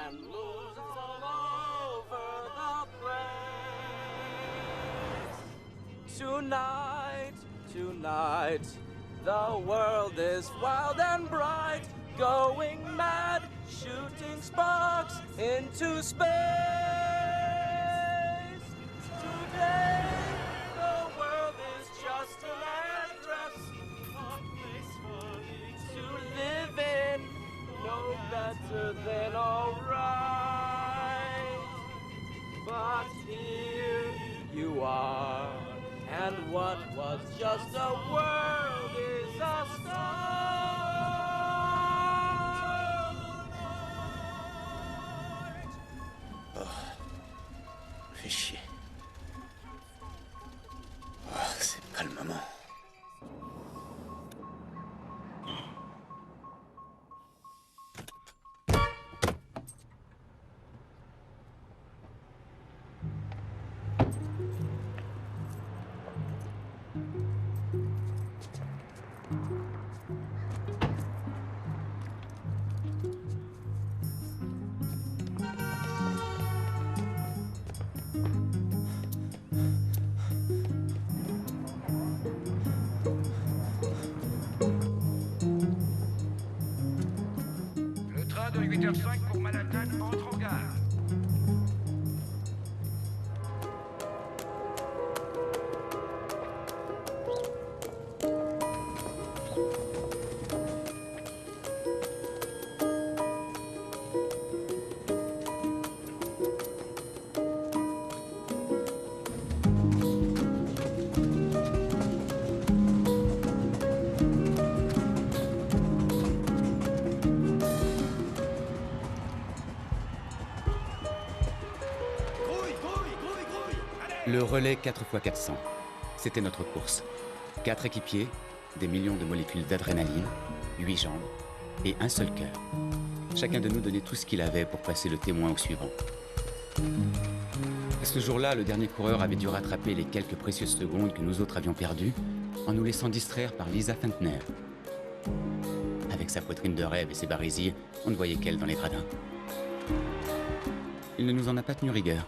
and moves all over the place. Tonight, tonight, the world is wild and bright, going mad, shooting sparks into space. Today, the world is just an address, a place for me to live in, no better than alright. But here you are, and what was just a world is a star. Fais chier. Oh, c'est pas le moment. Le train de 8h05 pour Manhattan entre en gare. Le relais 4x400, c'était notre course. 4 équipiers, des millions de molécules d'adrénaline, 8 jambes et un seul cœur. Chacun de nous donnait tout ce qu'il avait pour passer le témoin au suivant. Ce jour-là, le dernier coureur avait dû rattraper les quelques précieuses secondes que nous autres avions perdues en nous laissant distraire par Lisa Fentner. Avec sa poitrine de rêve et ses barésies, on ne voyait qu'elle dans les gradins. Il ne nous en a pas tenu rigueur.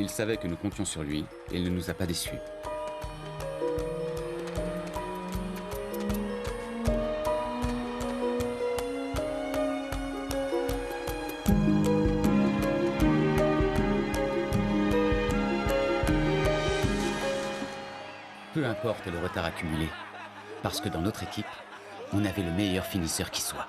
Il savait que nous comptions sur lui et il ne nous a pas déçus. Peu importe le retard accumulé, parce que dans notre équipe, on avait le meilleur finisseur qui soit.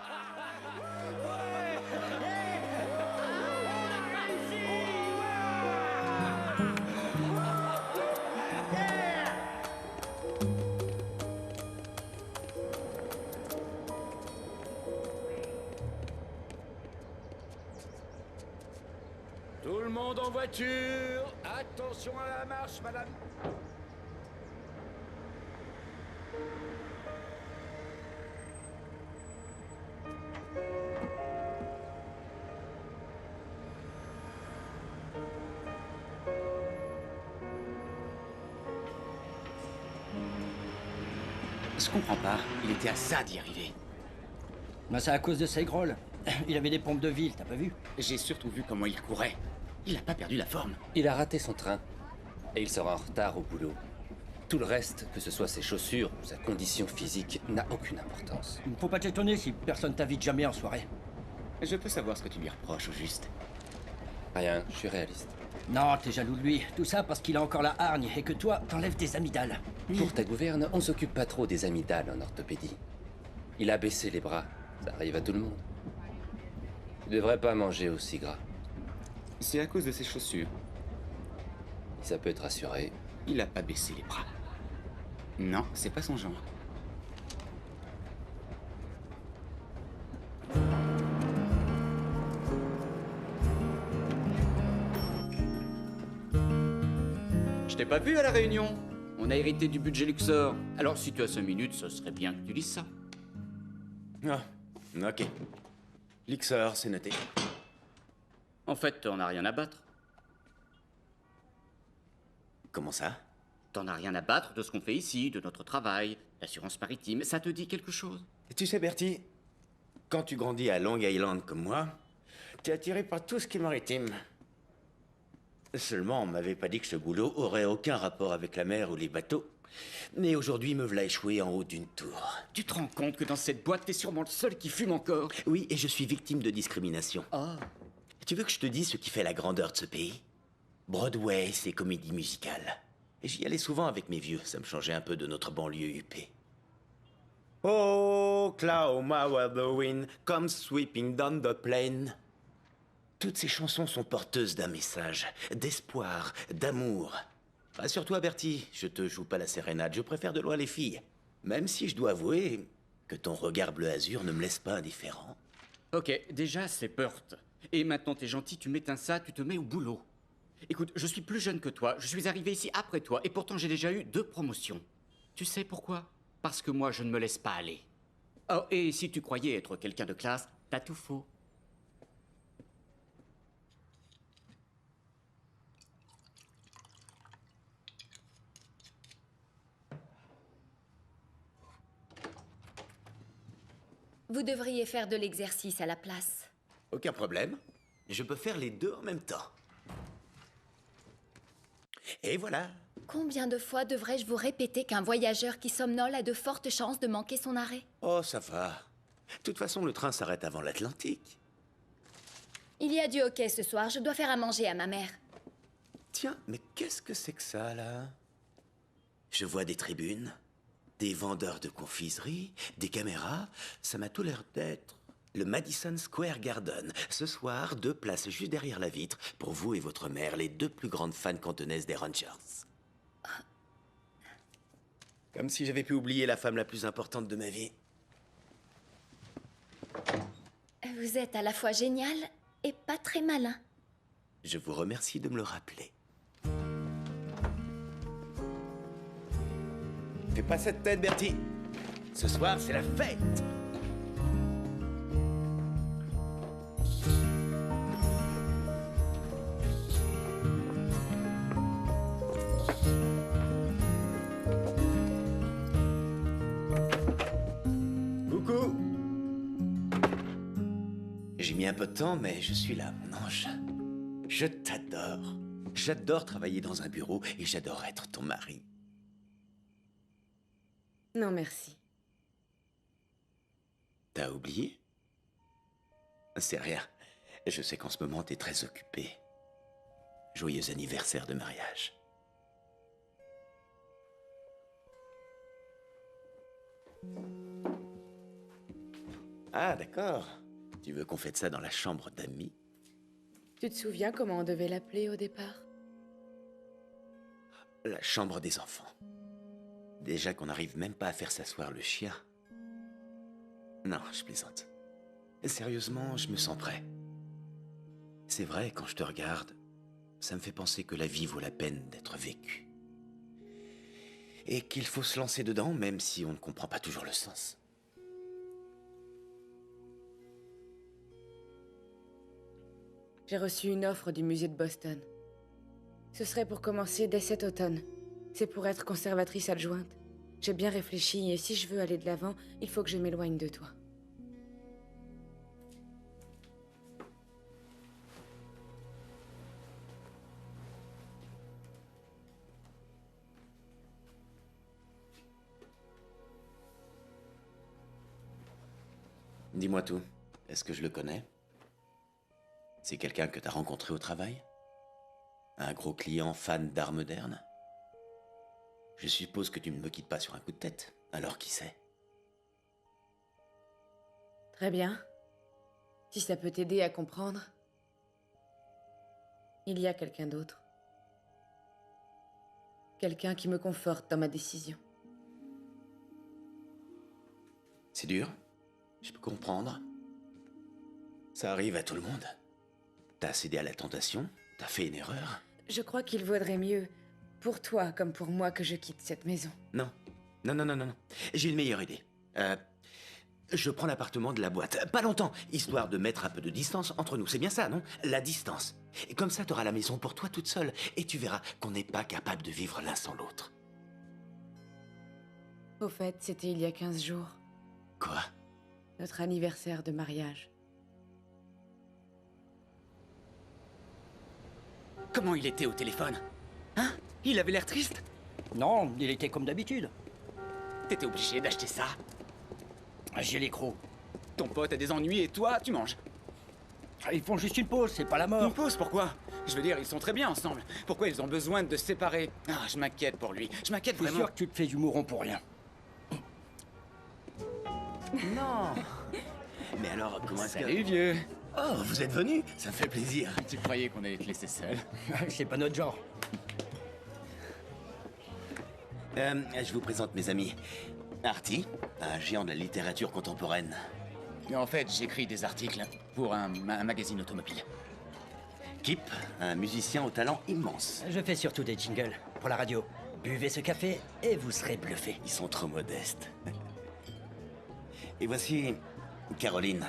Tout le monde en voiture. Attention à la marche, madame. Je comprends pas, il était à ça d'y arriver. Bah c'est à cause de ses grolles. Il avait des pompes de ville, t'as pas vu? J'ai surtout vu comment il courait. Il a pas perdu la forme. Il a raté son train. Et il sera en retard au boulot. Tout le reste, que ce soit ses chaussures ou sa condition physique, n'a aucune importance. Faut pas t'étonner si personne t'invite jamais en soirée. Je peux savoir ce que tu lui reproches au juste. Rien, je suis réaliste. Non, t'es jaloux de lui. Tout ça parce qu'il a encore la hargne et que toi, t'enlèves des amygdales. Pour ta gouverne, on s'occupe pas trop des amygdales en orthopédie. Il a baissé les bras. Ça arrive à tout le monde. Tu devrais pas manger aussi gras. C'est à cause de ses chaussures. Ça peut te rassurer. Il a pas baissé les bras. Non, c'est pas son genre. Je t'ai pas vu à la réunion. On a hérité du budget Luxor. Alors si tu as 5 minutes, ce serait bien que tu lises ça. Ah, ok. Lixor, c'est noté. En fait, t'en as rien à battre. Comment ça? T'en as rien à battre de ce qu'on fait ici, de notre travail, l'assurance maritime. Ça te dit quelque chose? Tu sais, Bertie, quand tu grandis à Long Island comme moi, T'es attiré par tout ce qui est maritime. Seulement, on m'avait pas dit que ce boulot aurait aucun rapport avec la mer ou les bateaux. Mais aujourd'hui, me voilà échoué en haut d'une tour. Tu te rends compte que dans cette boîte, t'es sûrement le seul qui fume encore? Oui, et je suis victime de discrimination. Ah. Tu veux que je te dise ce qui fait la grandeur de ce pays? Broadway, c'est comédie musicale. Et j'y allais souvent avec mes vieux, ça me changeait un peu de notre banlieue huppée. Oh, Oklahoma, where the wind comes sweeping down the plain. Toutes ces chansons sont porteuses d'un message, d'espoir, d'amour. Rassure-toi, Bertie, je te joue pas la sérénade, je préfère de loin les filles. Même si je dois avouer que ton regard bleu azur ne me laisse pas indifférent. Ok, déjà, c'est Perth. Et maintenant, t'es gentil, tu m'éteins ça, tu te mets au boulot. Écoute, je suis plus jeune que toi, je suis arrivé ici après toi, et pourtant j'ai déjà eu 2 promotions. Tu sais pourquoi? Parce que moi, je ne me laisse pas aller. Oh, et si tu croyais être quelqu'un de classe, t'as tout faux. Vous devriez faire de l'exercice à la place. Aucun problème. Je peux faire les deux en même temps. Et voilà. Combien de fois devrais-je vous répéter qu'un voyageur qui somnole a de fortes chances de manquer son arrêt? Oh, ça va. De toute façon, le train s'arrête avant l'Atlantique. Il y a du hockey ce soir, je dois faire à manger à ma mère. Tiens, mais qu'est-ce que c'est que ça, là? Je vois des tribunes, des vendeurs de confiserie, des caméras. Ça m'a tout l'air d'être le Madison Square Garden. Ce soir, 2 places juste derrière la vitre pour vous et votre mère, les 2 plus grandes fans cantonaises des Rangers. Comme si j'avais pu oublier la femme la plus importante de ma vie. Vous êtes à la fois génial et pas très malin. Je vous remercie de me le rappeler. Fais pas cette tête, Bertie. Ce soir, c'est la fête. Coucou. J'ai mis un peu de temps, mais je suis là, mon ange. Je t'adore. J'adore travailler dans un bureau et j'adore être ton mari. Non, merci. T'as oublié? C'est rien. Je sais qu'en ce moment, t'es très occupé. Joyeux anniversaire de mariage. Ah, d'accord. Tu veux qu'on fête ça dans la chambre d'amis? Tu te souviens comment on devait l'appeler au départ? La chambre des enfants. Déjà qu'on n'arrive même pas à faire s'asseoir le chien. Non, je plaisante. Sérieusement, je me sens prêt. C'est vrai, quand je te regarde, ça me fait penser que la vie vaut la peine d'être vécue. Et qu'il faut se lancer dedans, même si on ne comprend pas toujours le sens. J'ai reçu une offre du musée de Boston. Ce serait pour commencer dès cet automne. C'est pour être conservatrice adjointe. J'ai bien réfléchi et si je veux aller de l'avant, il faut que je m'éloigne de toi. Dis-moi tout. Est-ce que je le connais? C'est quelqu'un que t'as rencontré au travail? Un gros client fan d'art moderne? Je suppose que tu ne me quittes pas sur un coup de tête. Alors qui c'est? Très bien. Si ça peut t'aider à comprendre. Il y a quelqu'un d'autre. Quelqu'un qui me conforte dans ma décision. C'est dur. Je peux comprendre. Ça arrive à tout le monde. T'as cédé à la tentation, t'as fait une erreur. Je crois qu'il vaudrait mieux, pour toi comme pour moi, que je quitte cette maison. Non. Non. J'ai une meilleure idée. Je prends l'appartement de la boîte. Pas longtemps, histoire de mettre un peu de distance entre nous. C'est bien ça, non? La distance. Et comme ça, t'auras la maison pour toi toute seule. Et tu verras qu'on n'est pas capable de vivre l'un sans l'autre. Au fait, c'était il y a 15 jours. Quoi? Notre anniversaire de mariage. Comment il était au téléphone? Hein? Il avait l'air triste? Non, il était comme d'habitude. T'étais obligé d'acheter ça? J'ai les crocs. Ton pote a des ennuis et toi, tu manges. Ils font juste une pause, c'est pas la Une mort. pause, pourquoi? Je veux dire, ils sont très bien ensemble. Pourquoi ils ont besoin de se séparer? Ah, je m'inquiète pour lui. Je m'inquiète Je suis vraiment. sûr que tu te fais du mouron pour rien. Non. Mais alors, comment est-ce que... Salut, vieux. Oh, vous êtes venu? Ça me fait plaisir. Tu croyais qu'on allait te laisser seul? C'est pas notre genre. Je vous présente mes amis. Artie, un géant de la littérature contemporaine. En fait, j'écris des articles pour un magazine automobile. Kip, un musicien au talent immense. Je fais surtout des jingles pour la radio. Buvez ce café et vous serez bluffés. Ils sont trop modestes. Et voici Caroline.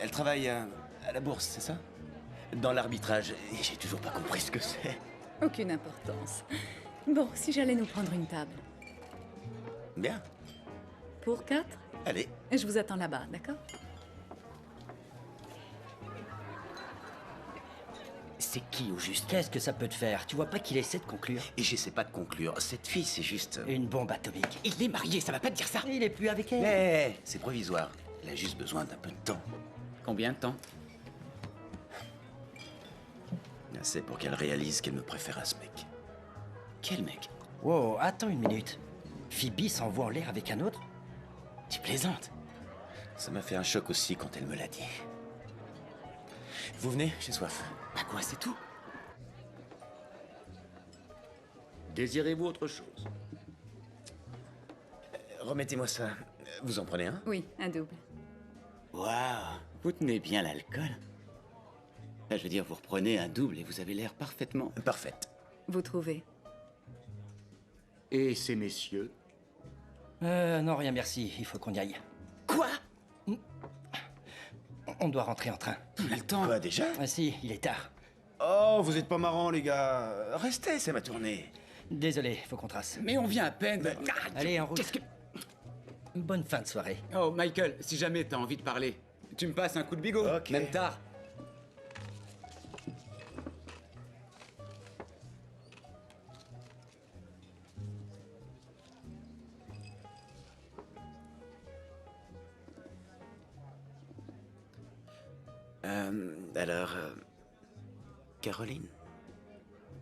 Elle travaille à la bourse, c'est ça? Dans l'arbitrage. Et j'ai toujours pas compris ce que c'est. Aucune importance. Bon, si j'allais nous prendre une table. Bien, Pour 4? allez. Je vous attends là-bas, d'accord? C'est qui au juste? Qu'est-ce que ça peut te faire? Tu vois pas qu'il essaie de conclure? Et j'essaie pas de conclure. Cette fille, c'est juste... Une bombe atomique. Il est marié, ça va pas te dire ça. Il est plus avec elle. Mais c'est provisoire. Elle a juste besoin d'un peu de temps. Combien de temps? Assez pour qu'elle réalise qu'elle me préfère à ce mec. Quel mec? Wow, attends une minute. Phoebe s'envoie en l'air avec un autre? Tu plaisantes? Ça m'a fait un choc aussi quand elle me l'a dit. Vous venez? J'ai soif. Bah quoi, c'est tout? Désirez-vous autre chose? Remettez-moi ça. Vous en prenez un? Oui, un double. Waouh, vous tenez bien l'alcool. Je veux dire, vous reprenez un double et vous avez l'air parfaitement... Parfaite. Vous trouvez? Et ces messieurs? Non, rien merci, il faut qu'on y aille. Quoi? On doit rentrer en train. On a le temps. Quoi, déjà? Ah si, il est tard. Oh, vous êtes pas marrants, les gars. Restez, c'est ma tournée. Désolé, faut qu'on trace. Mais on vient à peine. Allez, en route. Qu'est-ce que... Bonne fin de soirée. Oh, Michael, si jamais t'as envie de parler, tu me passes un coup de bigot. Ok. Même tard. Alors... Caroline?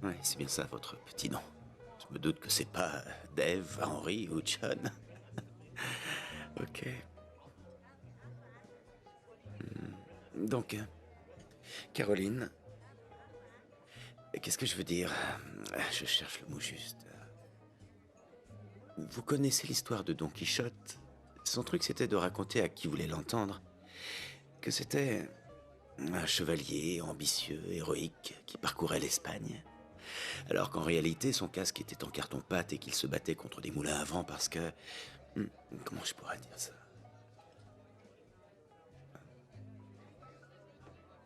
Ouais, c'est bien ça, votre petit nom. Je me doute que c'est pas Dave, Henry ou John. Ok. Donc, Caroline... Qu'est-ce que je veux dire? Je cherche le mot juste. Vous connaissez l'histoire de Don Quichotte? Son truc, c'était de raconter à qui voulait l'entendre que c'était un chevalier ambitieux, héroïque, qui parcourait l'Espagne. Alors qu'en réalité, son casque était en carton-pâte et qu'il se battait contre des moulins à vent parce que... Comment je pourrais dire ça?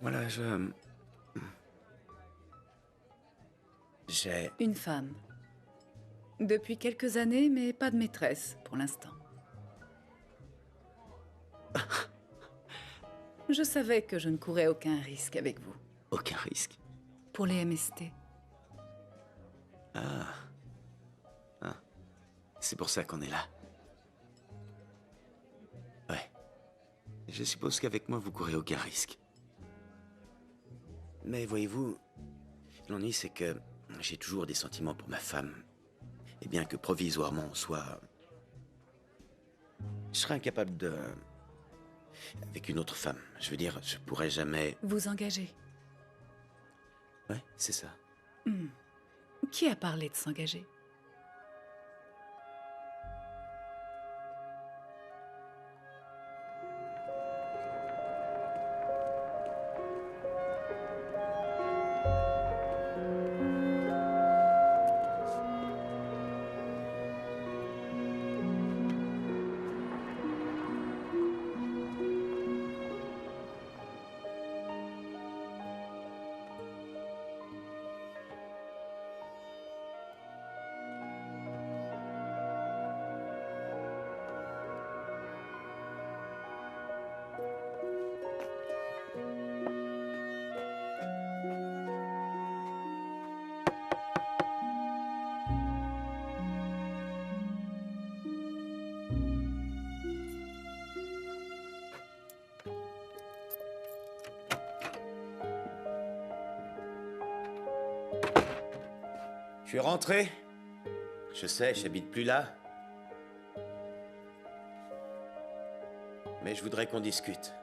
Voilà, j'ai... Une femme. Depuis quelques années, mais pas de maîtresse pour l'instant. Je savais que je ne courais aucun risque avec vous. Aucun risque. Pour les MST. Ah. C'est pour ça qu'on est là. Ouais. Je suppose qu'avec moi, vous courez aucun risque. Mais voyez-vous, l'ennui, c'est que j'ai toujours des sentiments pour ma femme. Et bien que provisoirement on soit... Je serais incapable de... Avec une autre femme. Je veux dire, je pourrais jamais... Vous engagez. Ouais, c'est ça. Qui a parlé de s'engager? Je suis rentré. Je sais, j'habite plus là. Mais je voudrais qu'on discute.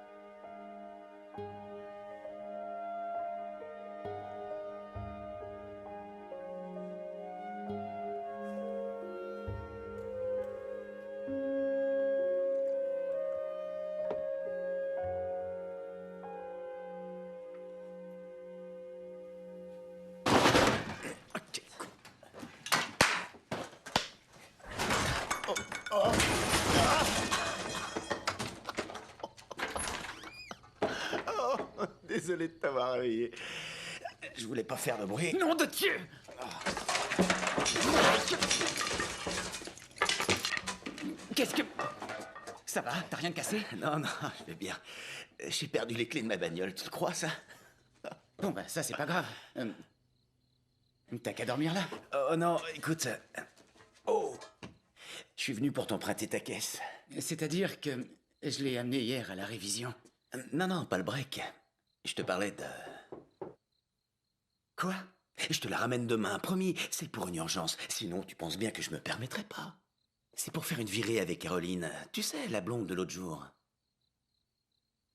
Désolé de t'avoir réveillé. Je voulais pas faire de bruit. Nom de Dieu! Qu'est-ce que... Ça va? T'as rien cassé? Non, non, je vais bien. J'ai perdu les clés de ma bagnole, tu le crois, ça? Bon, bah ça, c'est pas grave. T'as qu'à dormir là. Oh non, écoute... Oh! Je suis venu pour t'emprunter ta caisse. C'est-à-dire que je l'ai amené hier à la révision. Non, non, pas le break. Je te parlais de... Quoi? Je te la ramène demain, promis. C'est pour une urgence. Sinon, tu penses bien que je me permettrais pas. C'est pour faire une virée avec Caroline. Tu sais, la blonde de l'autre jour.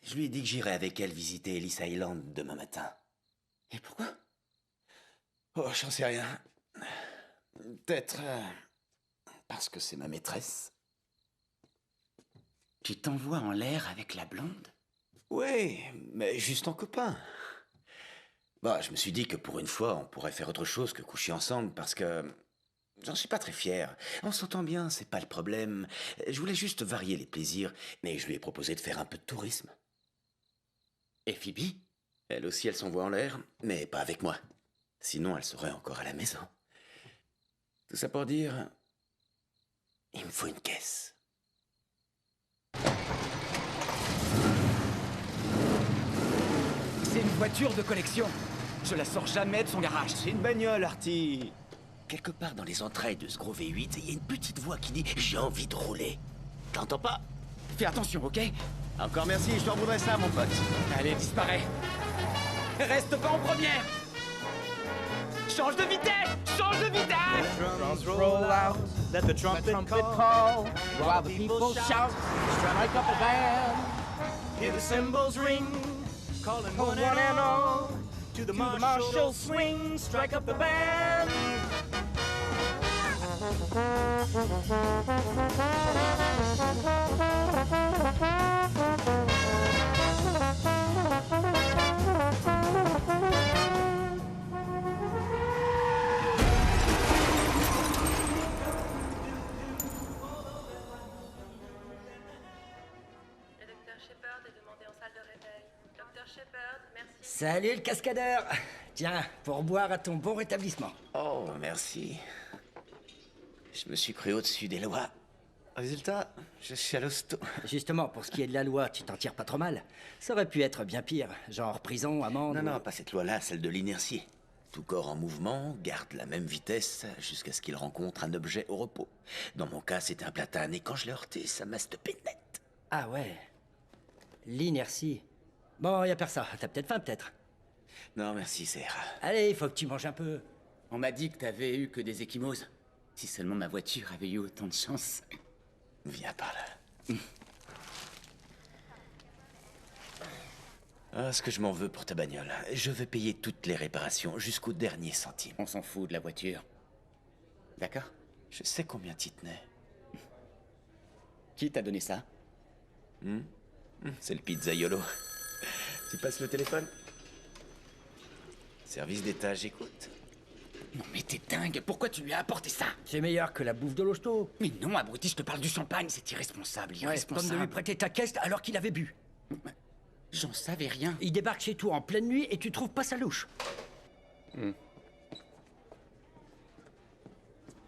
Je lui ai dit que j'irais avec elle visiter Ellis Island demain matin. Et pourquoi? Oh, j'en sais rien. Peut-être... parce que c'est ma maîtresse. Tu t'envoies en l'air avec la blonde? Oui, mais juste en copain. Bah, je me suis dit que pour une fois, on pourrait faire autre chose que coucher ensemble parce que... J'en suis pas très fier. On s'entend bien, c'est pas le problème. Je voulais juste varier les plaisirs, mais je lui ai proposé de faire un peu de tourisme. Et Phoebe? Elle aussi, elle s'envoie en l'air, mais pas avec moi. Sinon, elle serait encore à la maison. Tout ça pour dire... Il me faut une caisse. C'est une voiture de collection. Je la sors jamais de son garage. C'est une bagnole, Artie. Quelque part dans les entrailles de ce gros V8, il y a une petite voix qui dit « J'ai envie de rouler ». T'entends pas? Fais attention, ok? Encore merci, je t'en voudrais ça, mon pote. Allez, disparais. Reste pas en première. Change de vitesse! Change de vitesse! Drums roll out, let the trumpet call, while the people shout, strike up a band. Hear the cymbals ring, calling one and all, to the martial swing, strike up the band. Salut le cascadeur! Tiens, pour boire à ton bon rétablissement. Oh, merci. Je me suis cru au-dessus des lois. Résultat, je suis à l'hosto. Justement, pour ce qui est de la loi, tu t'en tires pas trop mal. Ça aurait pu être bien pire, genre prison, amende... Non, non, pas cette loi-là, celle de l'inertie. Tout corps en mouvement garde la même vitesse jusqu'à ce qu'il rencontre un objet au repos. Dans mon cas, c'était un platane, et quand je l'ai heurté, ça m'a stoppé net. Ah ouais. L'inertie. Bon, y a personne. T'as peut-être faim, peut-être. Non, merci, Serre. Allez, il faut que tu manges un peu. On m'a dit que t'avais eu que des ecchymoses. Si seulement ma voiture avait eu autant de chance. Viens par là. Ah, ce que je m'en veux pour ta bagnole. Je veux payer toutes les réparations jusqu'au dernier centime. On s'en fout de la voiture. D'accord? Je sais combien t'y tenais. Qui t'a donné ça? C'est le pizzaiolo. Tu passes le téléphone? Service d'état, j'écoute. Non mais t'es dingue, pourquoi tu lui as apporté ça? C'est meilleur que la bouffe de l'hosto. Mais non, abruti, je te parle du champagne, c'est irresponsable, Comme irresponsable. de lui prêter ta caisse alors qu'il avait bu. J'en savais rien. Il débarque chez toi en pleine nuit et tu trouves pas sa louche.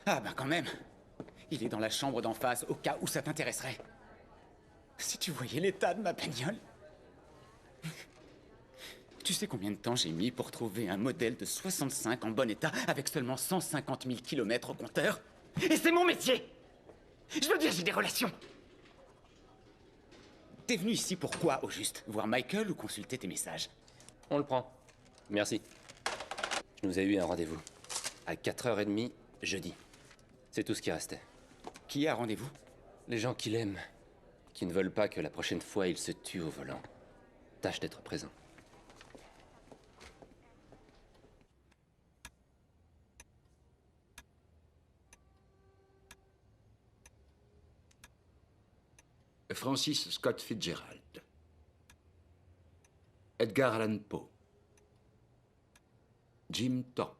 Ah bah quand même. Il est dans la chambre d'en face, au cas où ça t'intéresserait. Si tu voyais l'état de ma bagnole. Tu sais combien de temps j'ai mis pour trouver un modèle de 65 en bon état avec seulement 150 000 kilomètres au compteur? Et c'est mon métier! Je veux dire, j'ai des relations! T'es venu ici pourquoi, au juste? Voir Michael ou consulter tes messages? On le prend. Merci. Je nous ai eu un rendez-vous. à 4h30, jeudi. C'est tout ce qui restait. Qui a rendez-vous? Les gens qu'il aime, qui ne veulent pas que la prochaine fois il se tue au volant. Tâche d'être présent. Francis Scott Fitzgerald. Edgar Allan Poe. Jim Thorpe.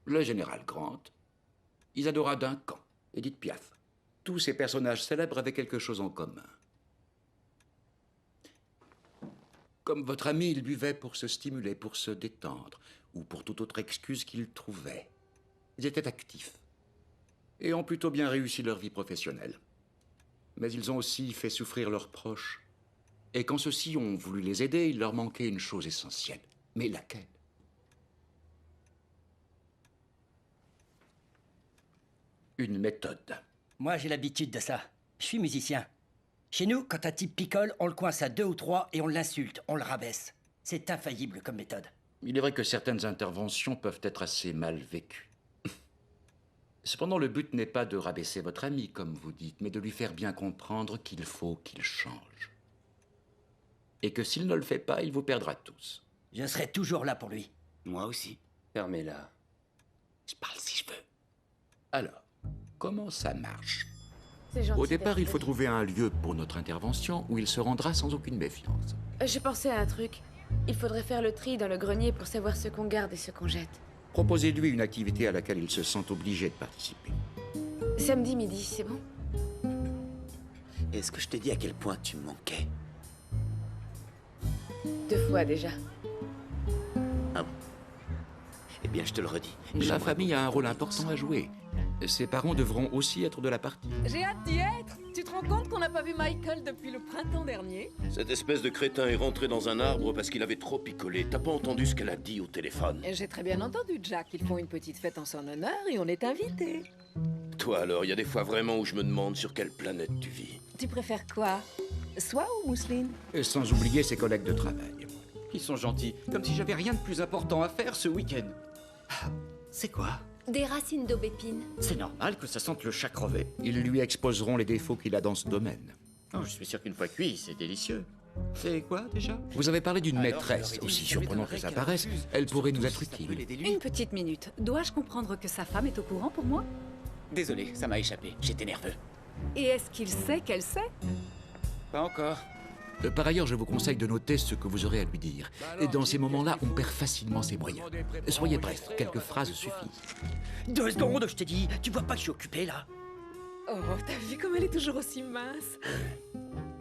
Le général Grant. Isadora Duncan. Edith Piaf. Tous ces personnages célèbres avaient quelque chose en commun. Comme votre ami, ils buvaient pour se stimuler, pour se détendre, ou pour toute autre excuse qu'ils trouvaient. Ils étaient actifs et ont plutôt bien réussi leur vie professionnelle. Mais ils ont aussi fait souffrir leurs proches. Et quand ceux-ci ont voulu les aider, il leur manquait une chose essentielle. Mais laquelle? Une méthode. Moi, j'ai l'habitude de ça. Je suis musicien. Chez nous, quand un type picole, on le coince à 2 ou 3 et on l'insulte, on le rabaisse. C'est infaillible comme méthode. Il est vrai que certaines interventions peuvent être assez mal vécues. Cependant, le but n'est pas de rabaisser votre ami, comme vous dites, mais de lui faire bien comprendre qu'il faut qu'il change. Et que s'il ne le fait pas, il vous perdra tous. Je serai toujours là pour lui. Moi aussi. Fermez-la. Je parle si je veux. Alors, comment ça marche? C'est gentil Au départ, d'être il faut venu. trouver un lieu pour notre intervention où il se rendra sans aucune méfiance. J'ai pensé à un truc. Il faudrait faire le tri dans le grenier pour savoir ce qu'on garde et ce qu'on jette. Proposez-lui une activité à laquelle il se sent obligé de participer. Samedi midi, c'est bon? Est-ce que je t'ai dit à quel point tu me manquais? 2 fois déjà. Ah bon? Eh bien, je te le redis. La J'aimerais famille a un beaucoup rôle qu'on important vive à jouer. Ses parents devront aussi être de la partie. J'ai hâte d'y être. Tu te rends compte qu'on n'a pas vu Michael depuis le printemps dernier? Cette espèce de crétin est rentré dans un arbre parce qu'il avait trop picolé. T'as pas entendu ce qu'elle a dit au téléphone? J'ai très bien entendu, Jack. Ils font une petite fête en son honneur et on est invités. Toi alors, il y a des fois vraiment où je me demande sur quelle planète tu vis. Tu préfères quoi? Soie ou mousseline? Et sans oublier ses collègues de travail. Ils sont gentils, comme si j'avais rien de plus important à faire ce week-end. Ah, c'est quoi? Des racines d'aubépine. C'est normal que ça sente le chat crevé. Ils lui exposeront les défauts qu'il a dans ce domaine. Oh, je suis sûr qu'une fois cuit, c'est délicieux. C'est quoi déjà? Vous avez parlé d'une Alors, maîtresse, je leur ai dit, aussi ça surprenant que m'étonnerait ça qu'elle paraisse, refuse. elle pourrait nous être Surtout si ça peut utile. l'aider lui. Une petite minute. Dois-je comprendre que sa femme est au courant pour moi? Désolé, ça m'a échappé. J'étais nerveux. Et est-ce qu'il sait qu'elle sait? Pas encore. Par ailleurs, je vous conseille de noter ce que vous aurez à lui dire. Et dans ces moments-là, on perd facilement ses moyens. Soyez bref, quelques phrases suffisent. 2 secondes, je t'ai dit. Tu vois pas que je suis occupé, là? Oh, t'as vu comme elle est toujours aussi mince?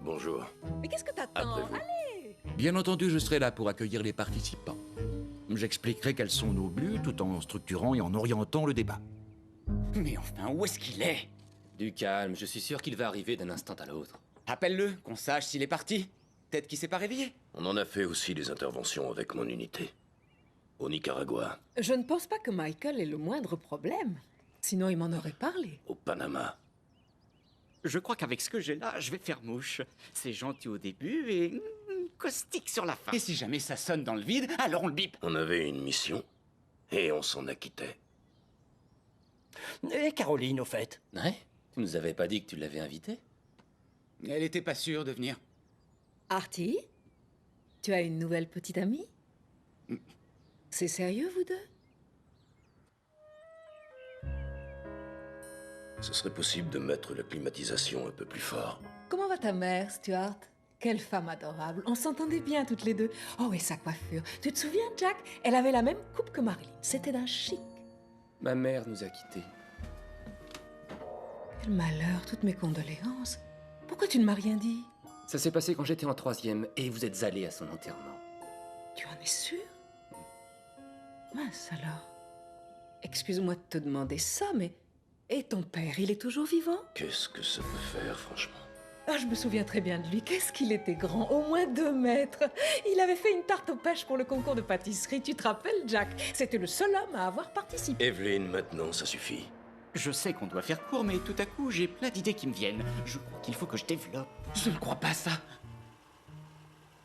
Bonjour. Mais qu'est-ce que t'attends? Après vous. Allez! Bien entendu, je serai là pour accueillir les participants. J'expliquerai quels sont nos buts tout en structurant et en orientant le débat. Mais enfin, où est-ce qu'il est? Du calme, je suis sûr qu'il va arriver d'un instant à l'autre. Appelle-le, qu'on sache s'il est parti. Peut-être qu'il s'est pas réveillé. On en a fait aussi des interventions avec mon unité. Au Nicaragua, Je ne pense pas que Michael ait le moindre problème. Sinon, il m'en aurait parlé. au Panama. Je crois qu'avec ce que j'ai là, je vais faire mouche. C'est gentil au début et caustique sur la fin. Et si jamais ça sonne dans le vide, alors on le bip. On avait une mission et on s'en acquittait. Et Caroline, au fait? Ouais? Tu nous avais pas dit que tu l'avais invitée? Elle était pas sûre de venir. Artie? Tu as une nouvelle petite amie? C'est sérieux, vous deux? Ce serait possible de mettre la climatisation un peu plus fort. Comment va ta mère, Stuart? Quelle femme adorable. On s'entendait bien toutes les deux. Oh, et sa coiffure. Tu te souviens, Jack? Elle avait la même coupe que Marilyn. C'était d'un chic. Ma mère nous a quittés. Quel malheur, toutes mes condoléances. Pourquoi tu ne m'as rien dit? Ça s'est passé quand j'étais en 3e et vous êtes allé à son enterrement. Tu en es sûr? Mince alors. Excuse-moi de te demander ça, mais... Et ton père, il est toujours vivant? Qu'est-ce que ça peut faire, franchement? Ah, je me souviens très bien de lui. Qu'est-ce qu'il était grand, au moins 2 mètres. Il avait fait une tarte aux pêches pour le concours de pâtisserie. Tu te rappelles, Jack? C'était le seul homme à avoir participé. Evelyn, maintenant, ça suffit. Je sais qu'on doit faire court, mais tout à coup, j'ai plein d'idées qui me viennent. Je crois qu'il faut que je développe. Je ne crois pas ça.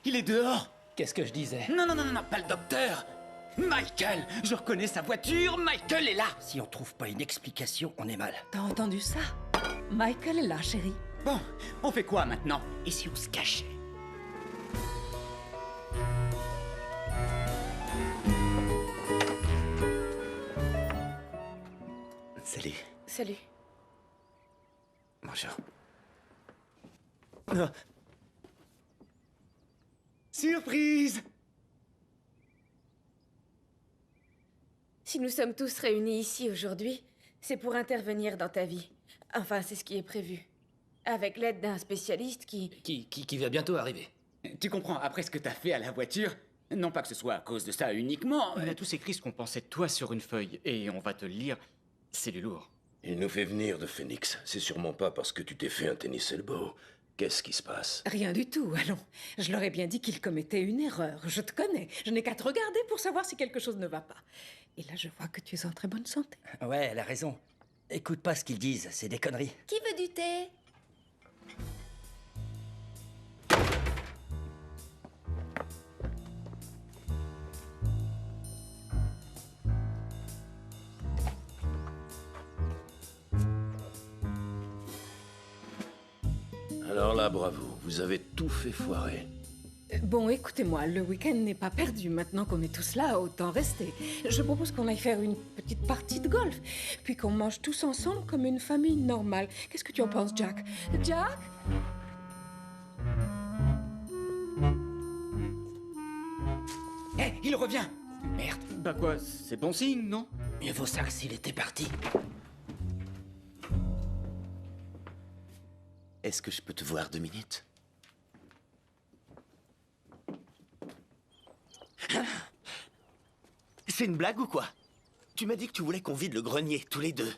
Il est dehors. Qu'est-ce que je disais? Non, non, non, non, pas le docteur. Michael! Je reconnais sa voiture, Michael est là! Si on trouve pas une explication, on est mal. T'as entendu ça? Michael est là, chérie. Bon, on fait quoi maintenant? Et si on se cachait? Salut. Salut. Bonjour. Ah. Surprise! Si nous sommes tous réunis ici aujourd'hui, c'est pour intervenir dans ta vie. Enfin, c'est ce qui est prévu. Avec l'aide d'un spécialiste Qui va bientôt arriver. Tu comprends, après ce que t'as fait à la voiture, non pas que ce soit à cause de ça uniquement... On a tous écrit ce qu'on pensait de toi sur une feuille, et on va te le lire. C'est du lourd. Il nous fait venir de Phoenix. C'est sûrement pas parce que tu t'es fait un tennis elbow. Qu'est-ce qui se passe? Rien du tout, allons. Je leur ai bien dit qu'ils commettaient une erreur. Je te connais. Je n'ai qu'à te regarder pour savoir si quelque chose ne va pas. Et là, je vois que tu es en très bonne santé. Ouais, elle a raison. Écoute pas ce qu'ils disent, c'est des conneries. Qui veut du thé? Alors là, bravo, vous avez tout fait foirer. Bon, écoutez-moi, le week-end n'est pas perdu. Maintenant qu'on est tous là, autant rester. Je propose qu'on aille faire une petite partie de golf, puis qu'on mange tous ensemble comme une famille normale. Qu'est-ce que tu en penses, Jack? Jack? Hé, il revient! Merde. Bah quoi, c'est bon signe, non? Mieux vaut ça que s'il était parti. Est-ce que je peux te voir 2 minutes? C'est une blague ou quoi? Tu m'as dit que tu voulais qu'on vide le grenier, tous les deux.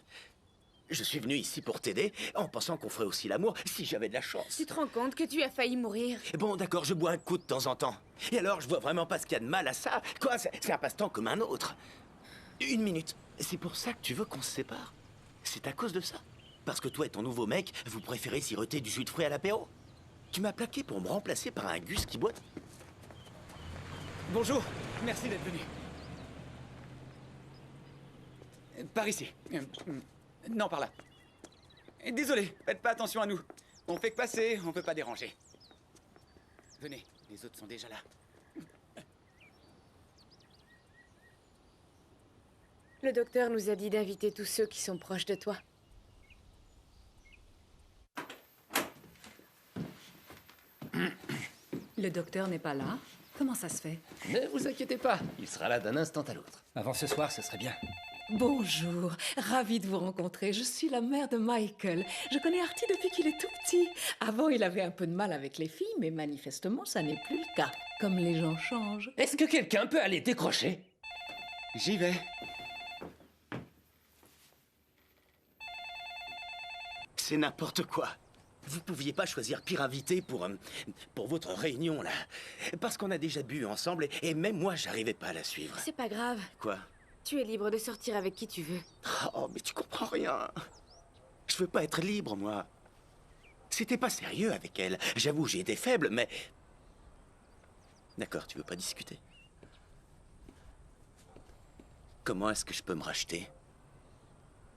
Je suis venu ici pour t'aider, en pensant qu'on ferait aussi l'amour, si j'avais de la chance. Tu te rends compte que tu as failli mourir? Bon, d'accord, je bois un coup de temps en temps. Et alors, je vois vraiment pas ce qu'il y a de mal à ça. Quoi, c'est un passe-temps comme un autre. 1 minute. C'est pour ça que tu veux qu'on se sépare? C'est à cause de ça? Parce que toi et ton nouveau mec, vous préférez siroter du jus de fruits à l'apéro? Tu m'as plaqué pour me remplacer par un Gus qui boite? Bonjour, merci d'être venu. Par ici. Non, par là. Désolé, faites pas attention à nous. On fait que passer, on peut pas déranger. Venez, les autres sont déjà là. Le docteur nous a dit d'inviter tous ceux qui sont proches de toi. Le docteur n'est pas là? Comment ça se fait? Ne vous inquiétez pas, il sera là d'un instant à l'autre. Avant ce soir, ce serait bien. Bonjour, ravie de vous rencontrer. Je suis la mère de Michael. Je connais Artie depuis qu'il est tout petit. Avant, il avait un peu de mal avec les filles, mais manifestement, ça n'est plus le cas. Comme les gens changent. Est-ce que quelqu'un peut aller décrocher? J'y vais. C'est n'importe quoi. Vous pouviez pas choisir pire invité pour votre réunion, là. Parce qu'on a déjà bu ensemble et même moi, j'arrivais pas à la suivre. C'est pas grave. Quoi? Tu es libre de sortir avec qui tu veux. Oh, mais tu comprends rien. Je veux pas être libre, moi. C'était pas sérieux avec elle. J'avoue, j'ai été faible, mais... D'accord, tu veux pas discuter? Comment est-ce que je peux me racheter?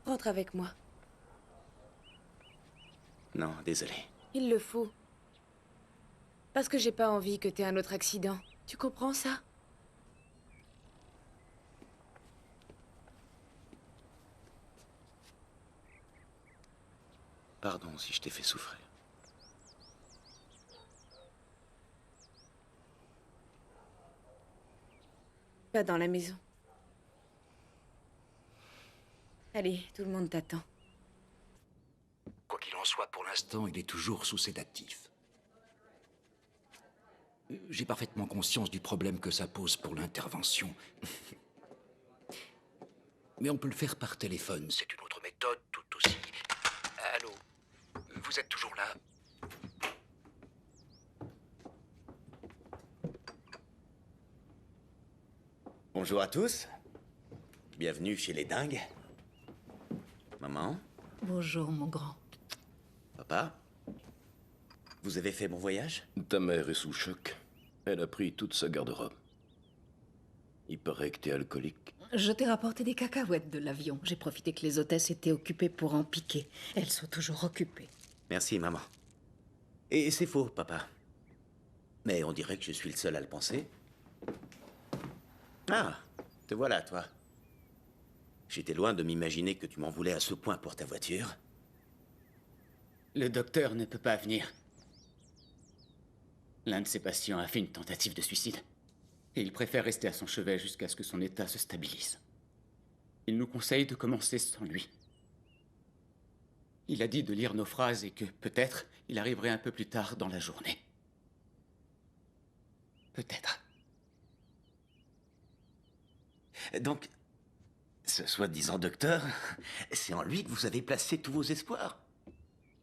Rentre avec moi. Non, désolé. Il le faut. Parce que j'ai pas envie que t'aies un autre accident. Tu comprends ça? Pardon si je t'ai fait souffrir. Pas dans la maison. Allez, tout le monde t'attend. Quoi qu'il en soit, pour l'instant, il est toujours sous sédatif. J'ai parfaitement conscience du problème que ça pose pour l'intervention. Mais on peut le faire par téléphone, c'est une autre méthode tout aussi... Allô? Vous êtes toujours là? Bonjour à tous. Bienvenue chez les dingues. Maman? Bonjour, mon grand. Papa? Vous avez fait bon voyage? Ta mère est sous choc. Elle a pris toute sa garde-robe. Il paraît que t'es alcoolique. Je t'ai rapporté des cacahuètes de l'avion. J'ai profité que les hôtesses étaient occupées pour en piquer. Elles sont toujours occupées. Merci, maman. Et c'est faux, papa. Mais on dirait que je suis le seul à le penser. Ah, te voilà, toi. J'étais loin de m'imaginer que tu m'en voulais à ce point pour ta voiture. Le docteur ne peut pas venir. L'un de ses patients a fait une tentative de suicide. Et il préfère rester à son chevet jusqu'à ce que son état se stabilise. Il nous conseille de commencer sans lui. Il a dit de lire nos phrases et que, peut-être, il arriverait un peu plus tard dans la journée. Peut-être. Donc, ce soi-disant docteur, c'est en lui que vous avez placé tous vos espoirs.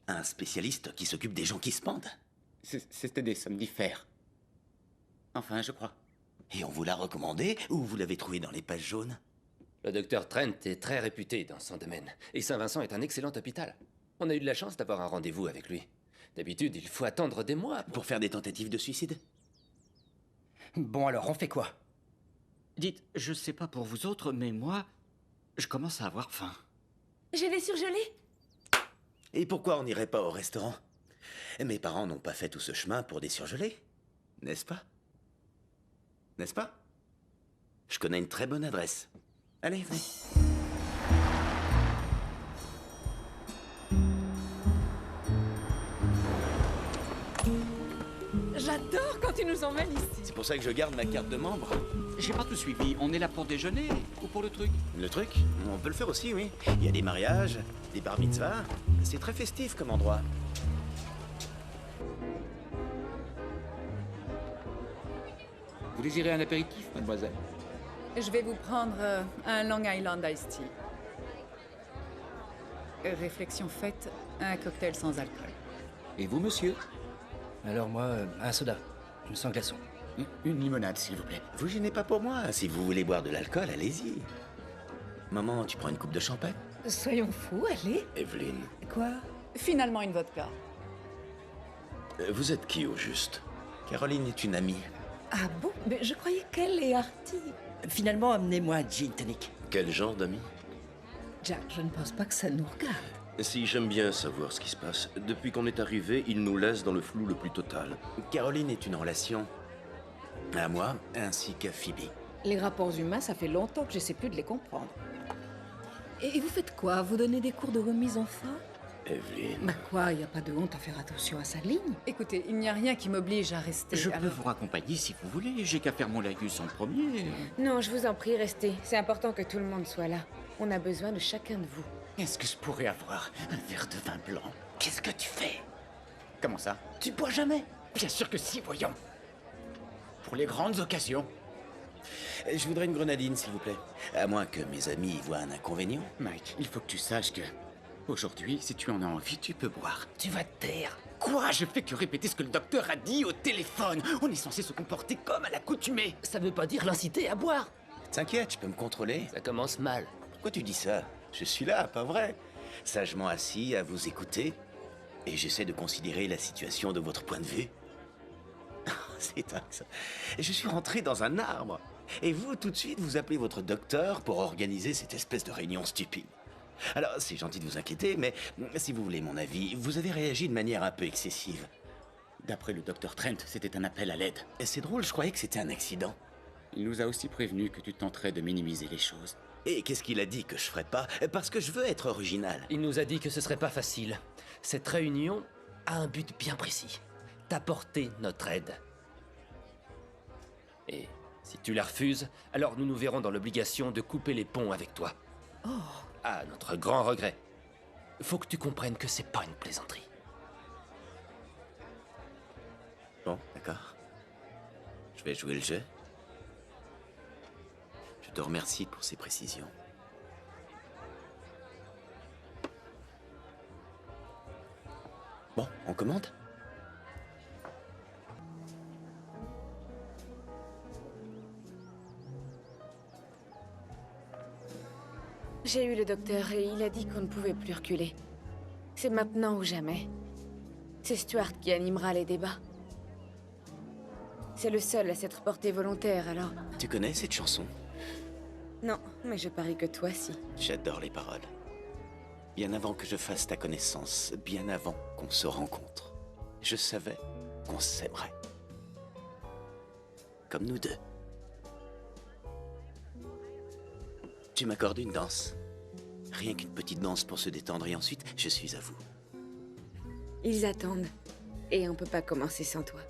Un spécialiste qui s'occupe des gens qui se pendent. C'était des somnifères. Enfin, je crois. Et on vous l'a recommandé ou vous l'avez trouvé dans les pages jaunes? Le docteur Trent est très réputé dans son domaine. Et Saint-Vincent est un excellent hôpital. On a eu de la chance d'avoir un rendez-vous avec lui. D'habitude, il faut attendre des mois pour faire des tentatives de suicide. Bon alors, on fait quoi? Dites, je sais pas pour vous autres, mais moi, je commence à avoir faim. J'ai les surgelés. Et pourquoi on n'irait pas au restaurant? Mes parents n'ont pas fait tout ce chemin pour des surgelés, n'est-ce pas? N'est-ce pas? Je connais une très bonne adresse. Allez, venez. J'adore quand tu nous emmènes ici. C'est pour ça que je garde ma carte de membre. J'ai pas tout suivi. On est là pour déjeuner ou pour le truc? Le truc? On peut le faire aussi, oui. Il y a des mariages, des bar mitzvahs. C'est très festif comme endroit. Vous désirez un apéritif, mademoiselle? Je vais vous prendre un Long Island Iced Tea. Réflexion faite, un cocktail sans alcool. Et vous, monsieur? Alors moi, un soda. Sans glaçon. Une limonade, s'il vous plaît. Vous gênez pas pour moi. Si vous voulez boire de l'alcool, allez-y. Maman, tu prends une coupe de champagne? Soyons fous, allez. Evelyn, Quoi? Finalement, une vodka. vous êtes qui au juste? Caroline est une amie. Ah bon? Mais je croyais qu'elle est arty. Finalement, amenez-moi un gin tonic. Quel genre d'amis? Jack, je ne pense pas que ça nous regarde. Si, j'aime bien savoir ce qui se passe. Depuis qu'on est arrivé, il nous laisse dans le flou le plus total. Caroline est une relation à moi ainsi qu'à Phoebe. Les rapports humains, ça fait longtemps que j'essaie plus de les comprendre. Et vous faites quoi? Vous donnez des cours de remise en forme? Evelyn... Bah quoi, il n'y a pas de honte à faire attention à sa ligne? Écoutez, il n'y a rien qui m'oblige à rester. Je peux vous raccompagner si vous voulez. J'ai qu'à faire mon lagus en premier. Non, je vous en prie, restez. C'est important que tout le monde soit là. On a besoin de chacun de vous. Est-ce que je pourrais avoir un verre de vin blanc? Qu'est-ce que tu fais? Comment ça? Tu bois jamais? Bien sûr que si, voyons. Pour les grandes occasions. Je voudrais une grenadine, s'il vous plaît. À moins que mes amis y voient un inconvénient. Mike, il faut que tu saches que... Aujourd'hui, si tu en as envie, tu peux boire. Tu vas te taire. Quoi? Je fais que répéter ce que le docteur a dit au téléphone. On est censé se comporter comme à l'accoutumée. Ça veut pas dire l'inciter à boire. T'inquiète, je peux me contrôler. Ça commence mal. Pourquoi tu dis ça? Je suis là, pas vrai? Sagement assis, à vous écouter. Et j'essaie de considérer la situation de votre point de vue. C'est dingue, ça. Je suis rentré dans un arbre. Et vous, tout de suite, vous appelez votre docteur pour organiser cette espèce de réunion stupide. Alors, c'est gentil de vous inquiéter, mais si vous voulez mon avis, vous avez réagi de manière un peu excessive. D'après le docteur Trent, c'était un appel à l'aide. Et c'est drôle, je croyais que c'était un accident. Il nous a aussi prévenu que tu tenterais de minimiser les choses. Et qu'est-ce qu'il a dit que je ferais pas? Parce que je veux être original. Il nous a dit que ce serait pas facile. Cette réunion a un but bien précis. T'apporter notre aide. Et si tu la refuses, alors nous nous verrons dans l'obligation de couper les ponts avec toi. Oh. À notre grand regret. Faut que tu comprennes que c'est pas une plaisanterie. Bon, d'accord. Je vais jouer le jeu. Je te remercie pour ces précisions. Bon, on commande? J'ai eu le docteur et il a dit qu'on ne pouvait plus reculer. C'est maintenant ou jamais. C'est Stuart qui animera les débats. C'est le seul à s'être porté volontaire, alors Tu connais cette chanson? Non, mais je parie que toi, si. J'adore les paroles. Bien avant que je fasse ta connaissance, bien avant qu'on se rencontre, je savais qu'on s'aimerait. Comme nous deux. Tu m'accordes une danse? Rien qu'une petite danse pour se détendre et ensuite, je suis à vous. Ils attendent. Et on peut pas commencer sans toi.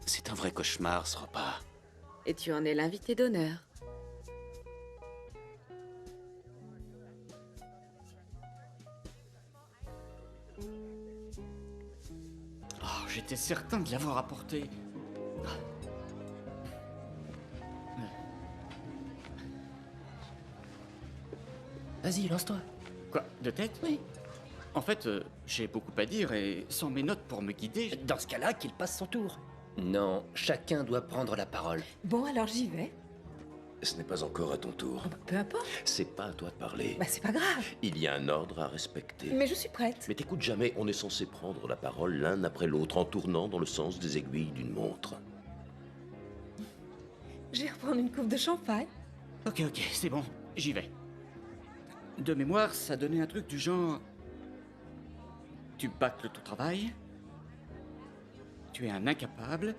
C'est un vrai cauchemar, ce repas. Et tu en es l'invité d'honneur. Oh, j'étais certain de l'avoir apporté. Vas-y, lance-toi. Quoi, de tête? Oui. En fait, j'ai beaucoup à dire et sans mes notes pour me guider... Dans ce cas-là, qu'il passe son tour. Non, chacun doit prendre la parole. Bon, alors j'y vais. Ce n'est pas encore à ton tour. Peu importe. C'est pas à toi de parler. Bah, c'est pas grave. Il y a un ordre à respecter. Mais je suis prête. Mais t'écoutes jamais, on est censé prendre la parole l'un après l'autre en tournant dans le sens des aiguilles d'une montre. Je vais reprendre une coupe de champagne. Ok, c'est bon, j'y vais. De mémoire, ça donnait un truc du genre... Tu bâcles ton travail. Tu es un incapable.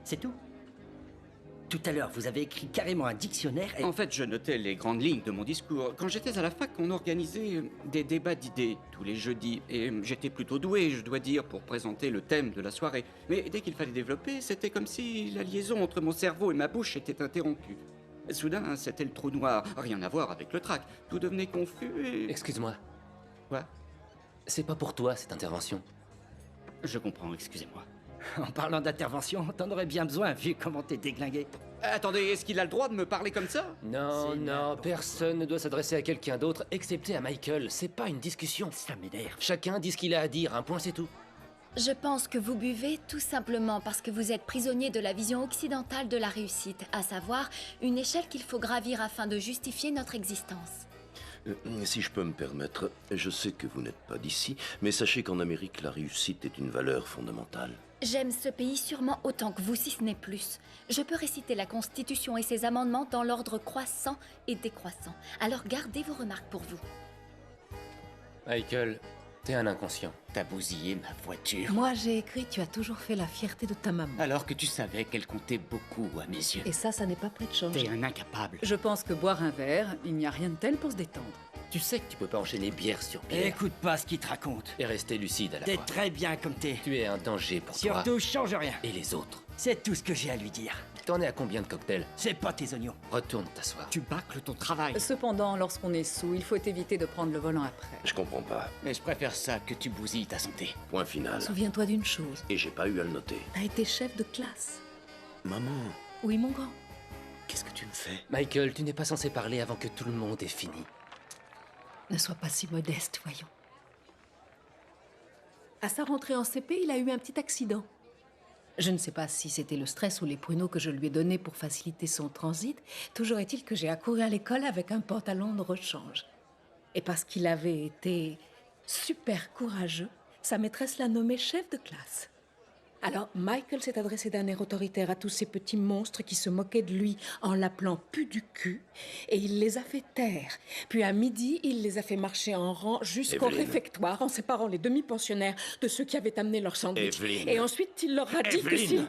C'est tout. Tout à l'heure, vous avez écrit carrément un dictionnaire et... En fait, je notais les grandes lignes de mon discours. Quand j'étais à la fac, on organisait des débats d'idées tous les jeudis. Et j'étais plutôt doué, je dois dire, pour présenter le thème de la soirée. Mais dès qu'il fallait développer, c'était comme si la liaison entre mon cerveau et ma bouche était interrompue. Soudain, c'était le trou noir. Rien à voir avec le trac. Tout devenait confus et... Excuse-moi. Quoi? C'est pas pour toi, cette intervention. Je comprends, excusez-moi. En parlant d'intervention, t'en aurais bien besoin, vu comment t'es déglingué. Attendez, est-ce qu'il a le droit de me parler comme ça? Non, personne ne doit s'adresser à quelqu'un d'autre, excepté à Michael. C'est pas une discussion. Ça m'énerve. Chacun dit ce qu'il a à dire, un point c'est tout. Je pense que vous buvez tout simplement parce que vous êtes prisonnier de la vision occidentale de la réussite, à savoir une échelle qu'il faut gravir afin de justifier notre existence. Si je peux me permettre, je sais que vous n'êtes pas d'ici, mais sachez qu'en Amérique, la réussite est une valeur fondamentale. J'aime ce pays sûrement autant que vous, si ce n'est plus. Je peux réciter la Constitution et ses amendements dans l'ordre croissant et décroissant. Alors gardez vos remarques pour vous. Michael, t'es un inconscient. T'as bousillé ma voiture. Moi, j'ai écrit « Tu as toujours fait la fierté de ta maman ». Alors que tu savais qu'elle comptait beaucoup à mes yeux. Et ça n'est pas près de changer. T'es un incapable. Je pense que boire un verre, il n'y a rien de tel pour se détendre. Tu sais que tu peux pas enchaîner bière sur bière. Écoute pas ce qu'il te raconte. Et rester lucide à la T'es fois. très bien comme t'es. Tu es un danger pour toi. Surtout, change rien. Et les autres. C'est tout ce que j'ai à lui dire. T'en es à combien de cocktails? C'est pas tes oignons. Retourne t'asseoir. Tu bâcles ton travail. Cependant, lorsqu'on est sous, il faut éviter de prendre le volant après. Je comprends pas. Mais je préfère ça que tu bousilles ta santé. Point final. Souviens-toi d'une chose. Et j'ai pas eu à le noter. T'as été chef de classe. Maman, Oui, mon grand. qu'est-ce que tu me fais? Michael, tu n'es pas censé parler avant que tout le monde ait fini. Ne sois pas si modeste, voyons. À sa rentrée en CP, il a eu un petit accident. Je ne sais pas si c'était le stress ou les pruneaux que je lui ai donnés pour faciliter son transit. Toujours est-il que j'ai accouru à l'école avec un pantalon de rechange. Et parce qu'il avait été super courageux, sa maîtresse l'a nommé chef de classe. Alors, Michael s'est adressé d'un air autoritaire à tous ces petits monstres qui se moquaient de lui en l'appelant pu du cul, et il les a fait taire. Puis à midi, il les a fait marcher en rang jusqu'au Evelyn. réfectoire en séparant les demi-pensionnaires de ceux qui avaient amené leur sandwich. Evelyn. Et ensuite, il leur a dit que Evelyn. si...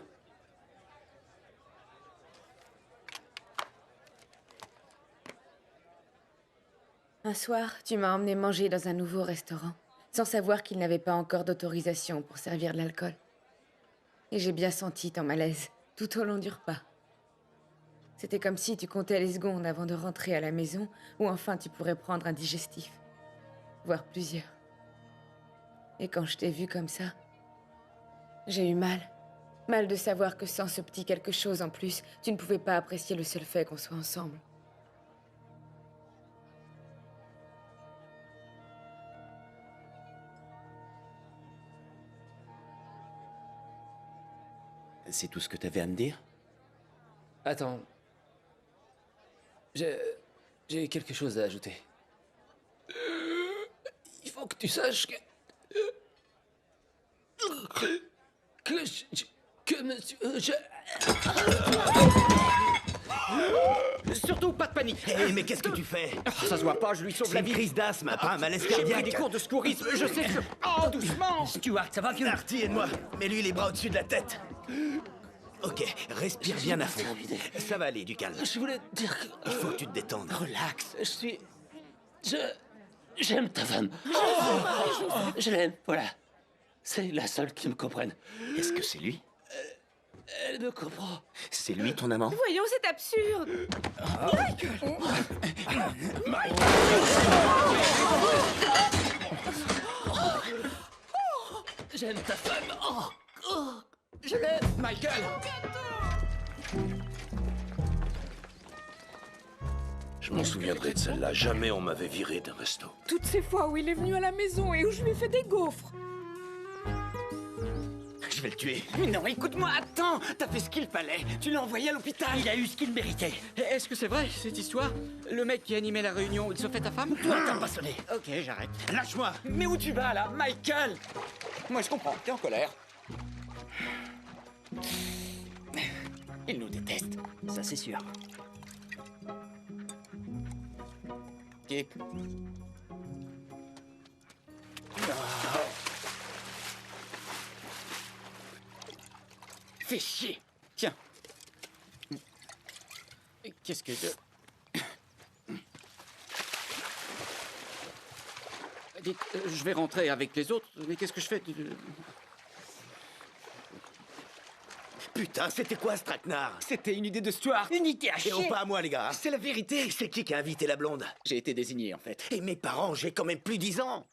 Un soir, tu m'as emmené manger dans un nouveau restaurant, sans savoir qu'il n'avait pas encore d'autorisation pour servir de l'alcool. Et j'ai bien senti ton malaise, tout au long du repas. C'était comme si tu comptais les secondes avant de rentrer à la maison, où enfin tu pourrais prendre un digestif. Voire plusieurs. Et quand je t'ai vu comme ça, j'ai eu mal. Mal de savoir que sans ce petit quelque chose en plus, tu ne pouvais pas apprécier le seul fait qu'on soit ensemble. C'est tout ce que t'avais à me dire? Attends. J'ai quelque chose à ajouter. Il faut que tu saches que... Que monsieur... Surtout pas de panique. Hé, mais qu'est-ce que tu fais? Ça se voit pas, je lui sauve C'est la une vie. crise d'asthme, pas un malaise J'ai pris cardiaque. des cours de secourisme, je sais que... Oh, doucement. Stuart, ça va vieux? Artie, aide-moi. Mets-lui les bras au-dessus de la tête. Ok, respire bien à fond. Ça va aller, du calme. Je voulais dire que... Il faut que tu te détendes. Relax, J'aime ta femme. Je l'aime, voilà. C'est la seule qui me comprenne. Est-ce que c'est lui? Elle me comprend. C'est lui, ton amant? Voyons, c'est absurde. J'aime ta femme. Je l'aime. Michael. Je m'en souviendrai de celle-là. Jamais on m'avait viré d'un resto. Toutes ces fois où il est venu à la maison et où je lui ai fait des gaufres. Je vais le tuer. Mais non, écoute-moi, attends. T'as fait ce qu'il fallait. Tu l'as envoyé à l'hôpital. Il a eu ce qu'il méritait. Est-ce que c'est vrai, cette histoire? Le mec qui animait la réunion, il se fait ta femme? Toi, t'as pas sonné. Ok, j'arrête. Lâche-moi. Mais où tu vas, là, Michael? Moi, je comprends. T'es en colère. Il nous déteste. Ça, c'est sûr. Kip. Fais chier. Tiens. Qu'est-ce que je... Dites, je vais rentrer avec les autres, mais qu'est-ce que je fais? Putain, c'était quoi ce traquenard? C'était une idée de Stuart. Une idée à Et chier. oh, pas à moi, les gars. C'est la vérité. C'est qui a invité la blonde? J'ai été désigné, en fait. Et mes parents, j'ai quand même plus 10 ans.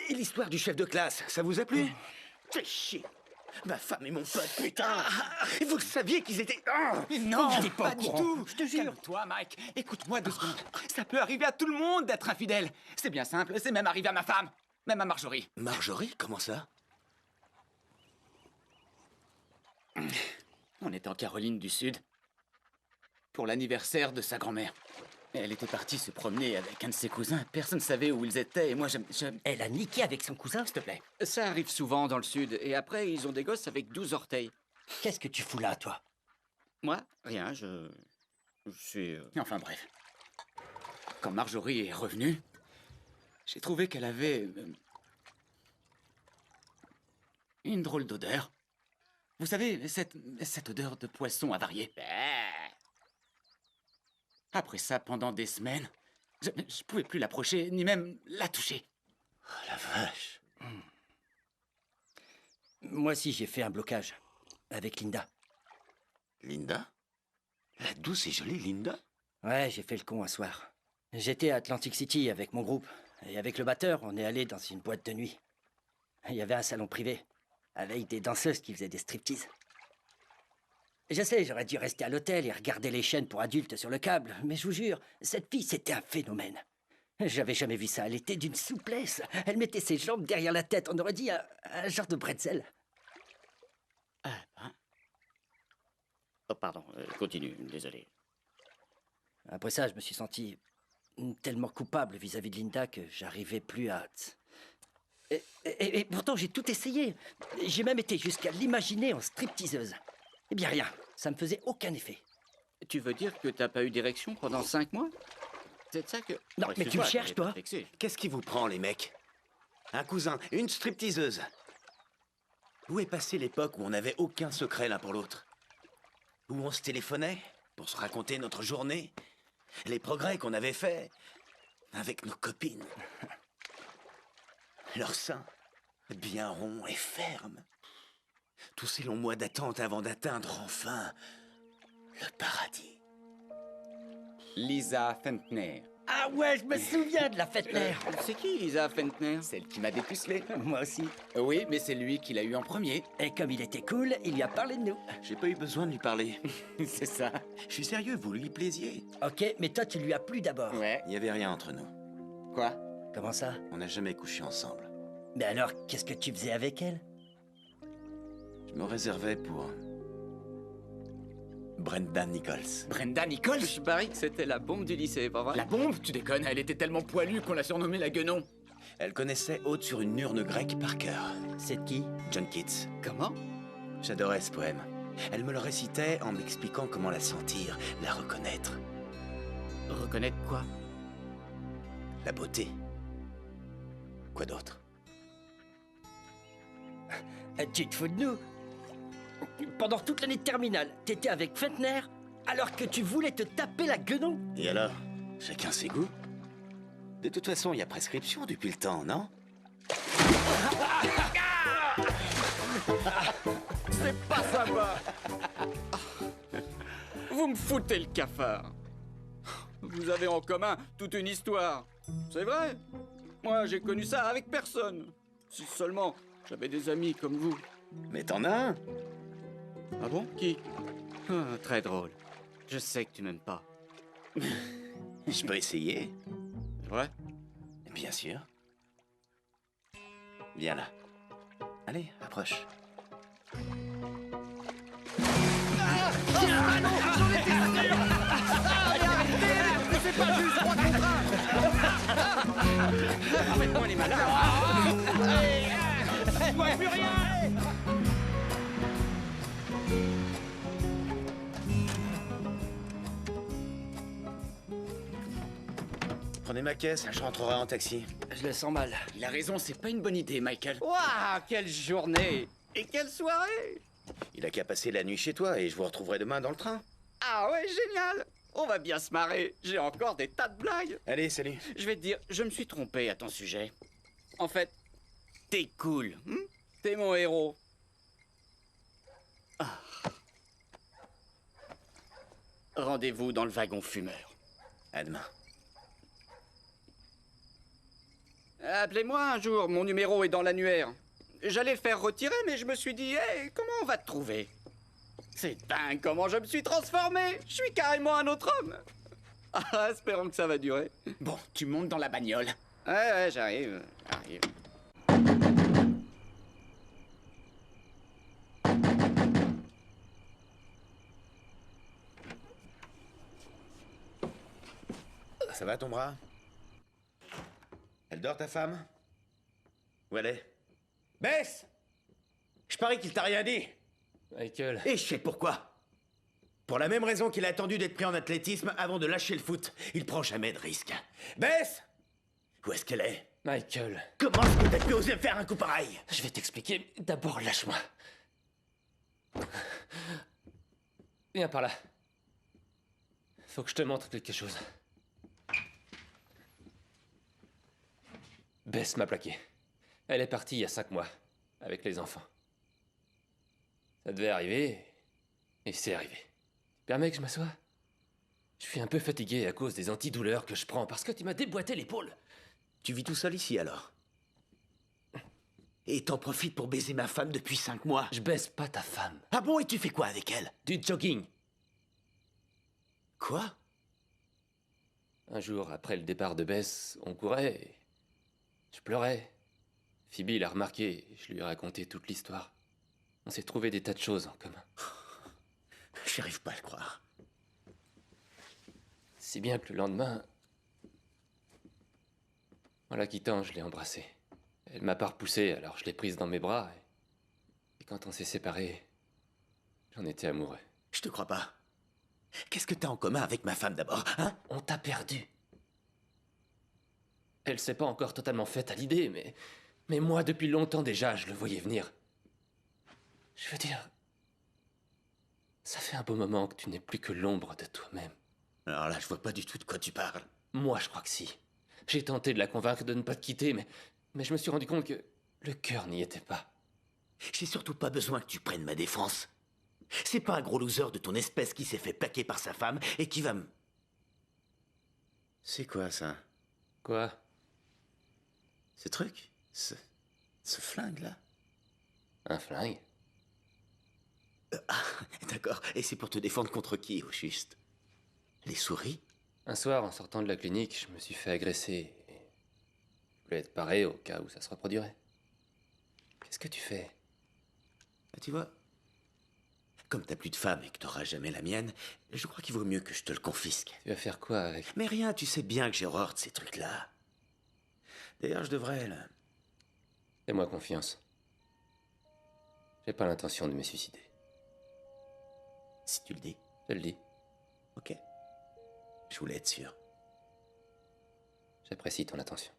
Et l'histoire du chef de classe, ça vous a plu? Fais chier. Ma femme et mon pote, putain. Et vous le saviez qu'ils étaient... Non, Il est pas au du courant. tout. Je te jure. Calme-toi, Mike. Écoute-moi 2 secondes. Ça peut arriver à tout le monde d'être infidèle. C'est bien simple. C'est même arrivé à ma femme. Même à Marjorie. Marjorie, comment ça? On était en Caroline du Sud. Pour l'anniversaire de sa grand-mère. Elle était partie se promener avec un de ses cousins. Personne ne savait où ils étaient. Et moi, Elle a niqué avec son cousin? S'il te plaît. Ça arrive souvent dans le Sud. Et après, ils ont des gosses avec 12 orteils. Qu'est-ce que tu fous là, toi? Moi, rien, je suis... Enfin bref. Quand Marjorie est revenue, j'ai trouvé qu'elle avait... une drôle d'odeur. Vous savez, cette odeur de poisson avarié. Après ça, pendant des semaines, je pouvais plus l'approcher, ni même la toucher. Oh la vache. Moi aussi, j'ai fait un blocage. Avec Linda. Linda? La douce et jolie Linda? Ouais, j'ai fait le con un soir. J'étais à Atlantic City avec mon groupe. Et avec le batteur, on est allé dans une boîte de nuit. Il y avait un salon privé. Avec des danseuses qui faisaient des striptease. Je sais, j'aurais dû rester à l'hôtel et regarder les chaînes pour adultes sur le câble. Mais je vous jure, cette fille, c'était un phénomène. J'avais jamais vu ça. Elle était d'une souplesse. Elle mettait ses jambes derrière la tête. On aurait dit un genre de bretzel. Oh, pardon, continue, désolé. Après ça, je me suis senti tellement coupable vis-à-vis de Linda que j'arrivais plus à... Et pourtant, j'ai tout essayé. J'ai même été jusqu'à l'imaginer en stripteaseuse. Eh bien, rien. Ça me faisait aucun effet. Tu veux dire que t'as pas eu d'érection pendant 5 mois? C'est de ça que... Non, mais tu me cherches, toi? Qu'est-ce qui vous prend, les mecs? Un cousin, une stripteaseuse. Où est passée l'époque où on n'avait aucun secret l'un pour l'autre? Où on se téléphonait pour se raconter notre journée? Les progrès qu'on avait faits avec nos copines? Leurs seins, bien ronds et fermes. Tous ces longs mois d'attente avant d'atteindre enfin le paradis. Lisa Fentner. Ah ouais, je me souviens de la Fentner. C'est qui, Lisa Fentner? Celle qui m'a dépucelé. Moi aussi. Oui, mais c'est lui qui l'a eu en premier. Et comme il était cool, il lui a parlé de nous. J'ai pas eu besoin de lui parler. C'est ça. Je suis sérieux, vous lui plaisiez. Ok, mais toi, tu lui as plu d'abord. Ouais. Il y avait rien entre nous. Quoi? Comment ça? On n'a jamais couché ensemble. Mais alors, qu'est-ce que tu faisais avec elle? Je me réservais pour... Brenda Nichols. Brenda Nichols? Je parie que c'était la bombe du lycée, pas vrai? La bombe? Tu déconnes, elle était tellement poilue qu'on l'a surnommée la guenon. Elle connaissait Aude sur une urne grecque par cœur. C'est qui? John Keats. Comment? J'adorais ce poème. Elle me le récitait en m'expliquant comment la sentir, la reconnaître. Reconnaître quoi? La beauté. Quoi d'autre? Tu te fous de nous? Pendant toute l'année de terminale, t'étais avec Fentner alors que tu voulais te taper la guenon? Et alors? Chacun ses goûts. De toute façon, il y a prescription depuis le temps, non? C'est pas sympa. Vous me foutez le cafard. Vous avez en commun toute une histoire. C'est vrai. Moi, j'ai connu ça avec personne. Si seulement j'avais des amis comme vous. Mais t'en as un. Ah bon? Qui? Ah, très drôle. Je sais que tu m'aimes pas. Je peux essayer. C'est vrai? Bien sûr. Viens là. Allez, approche. C'est pas juste 3 contre 1. Faites-moi les malins. Je vois plus rien. Prenez ma caisse, je rentrerai en taxi. Je le sens mal. Il a raison, c'est pas une bonne idée, Michael. Waouh, quelle journée! Et quelle soirée! Il a qu'à passer la nuit chez toi et je vous retrouverai demain dans le train. Ah ouais, génial! On va bien se marrer. J'ai encore des tas de blagues. Allez, salut. Je vais te dire, je me suis trompé à ton sujet. En fait, t'es cool. T'es mon héros. Ah. Rendez-vous dans le wagon fumeur. À demain. Appelez-moi un jour, mon numéro est dans l'annuaire. J'allais le faire retirer, mais je me suis dit, hey, comment on va te trouver? C'est dingue comment je me suis transformé. Je suis carrément un autre homme. Ah, espérons que ça va durer. Bon, tu montes dans la bagnole. Ouais, j'arrive. Ça va ton bras? Elle dort ta femme? Où elle est? Baisse! Je parie qu'il t'a rien dit. Michael. Et je sais pourquoi. Pour la même raison qu'il a attendu d'être pris en athlétisme avant de lâcher le foot. Il prend jamais de risque. Baisse! Où est-ce qu'elle est? Michael. Comment est-ce que t'as pu oser me faire un coup pareil? Je vais t'expliquer. D'abord, lâche-moi. Viens par là. Faut que je te montre quelque chose. Bess m'a plaqué. Elle est partie il y a 5 mois, avec les enfants. Ça devait arriver, et c'est arrivé. Tu permets que je m'assoie? Je suis un peu fatigué à cause des antidouleurs que je prends, parce que tu m'as déboîté l'épaule. Tu vis tout seul ici, alors? Et t'en profites pour baiser ma femme depuis 5 mois? Je baise pas ta femme. Ah bon, et tu fais quoi avec elle? Du jogging. Quoi? Un jour, après le départ de Bess, on courait et je pleurais. Phoebe l'a remarqué et je lui ai raconté toute l'histoire. On s'est trouvé des tas de choses en commun. J'arrive pas à le croire. Si bien que le lendemain, en la quittant, je l'ai embrassée. Elle m'a pas repoussé, alors je l'ai prise dans mes bras. Et quand on s'est séparés, j'en étais amoureux. Je te crois pas. Qu'est-ce que t'as en commun avec ma femme d'abord, hein? On t'a perdu. Elle s'est pas encore totalement faite à l'idée, mais moi, depuis longtemps déjà, je le voyais venir. Je veux dire, ça fait un beau moment que tu n'es plus que l'ombre de toi-même. Alors là, je vois pas du tout de quoi tu parles. Moi, je crois que si. J'ai tenté de la convaincre de ne pas te quitter, mais je me suis rendu compte que le cœur n'y était pas. J'ai surtout pas besoin que tu prennes ma défense. C'est pas un gros loser de ton espèce qui s'est fait plaquer par sa femme et qui va me... C'est quoi, ça? Quoi? Ce truc? Ce flingue-là? Un flingue? Ah, d'accord. Et c'est pour te défendre contre qui, au juste? Les souris? Un soir, en sortant de la clinique, je me suis fait agresser. Je voulais être paré au cas où ça se reproduirait. Qu'est-ce que tu fais? Bah, tu vois, comme t'as plus de femme et que t'auras jamais la mienne, je crois qu'il vaut mieux que je te le confisque. Tu vas faire quoi avec? Mais rien, tu sais bien que j'ai horreur de ces trucs-là. D'ailleurs, je devrais, là. Fais-moi confiance. J'ai pas l'intention de me suicider. Si tu le dis. Je le dis. Ok. Je voulais être sûr. J'apprécie ton attention.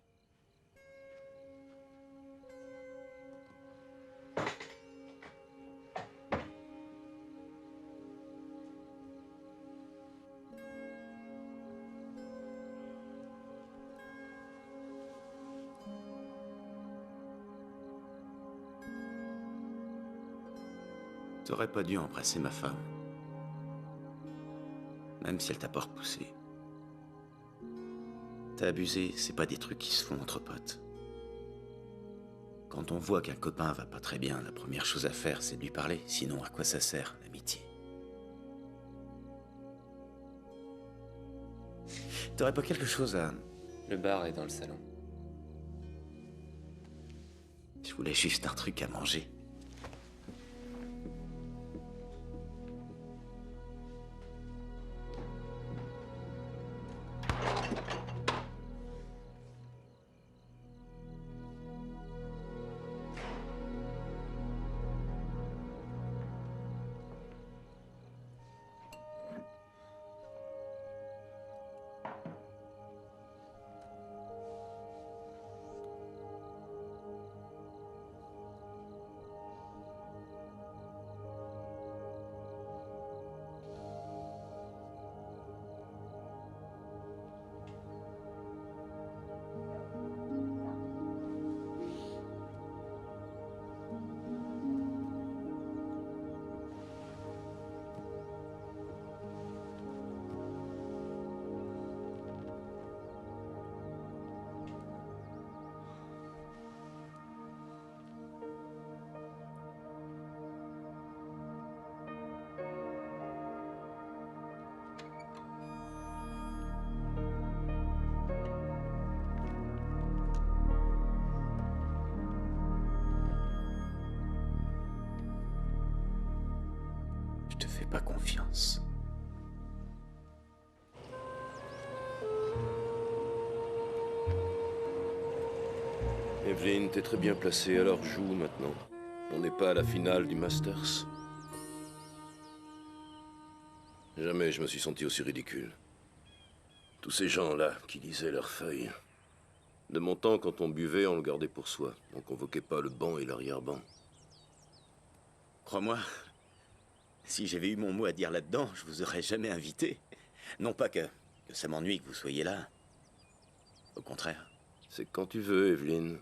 T'aurais pas dû embrasser ma femme. Même si elle t'a pas repoussé. T'as abusé, c'est pas des trucs qui se font entre potes. Quand on voit qu'un copain va pas très bien, la première chose à faire, c'est de lui parler. Sinon, à quoi ça sert, l'amitié? T'aurais pas quelque chose à... Le bar est dans le salon. Je voulais juste un truc à manger. Je te fais pas confiance. Evelyn, t'es très bien placée, alors joue maintenant. On n'est pas à la finale du Masters. Jamais je me suis senti aussi ridicule. Tous ces gens-là qui lisaient leurs feuilles. De mon temps, quand on buvait, on le gardait pour soi. On convoquait pas le banc et l'arrière-banc. Crois-moi, si j'avais eu mon mot à dire là-dedans, je vous aurais jamais invité. Non pas que ça m'ennuie que vous soyez là. Au contraire. C'est quand tu veux, Evelyn.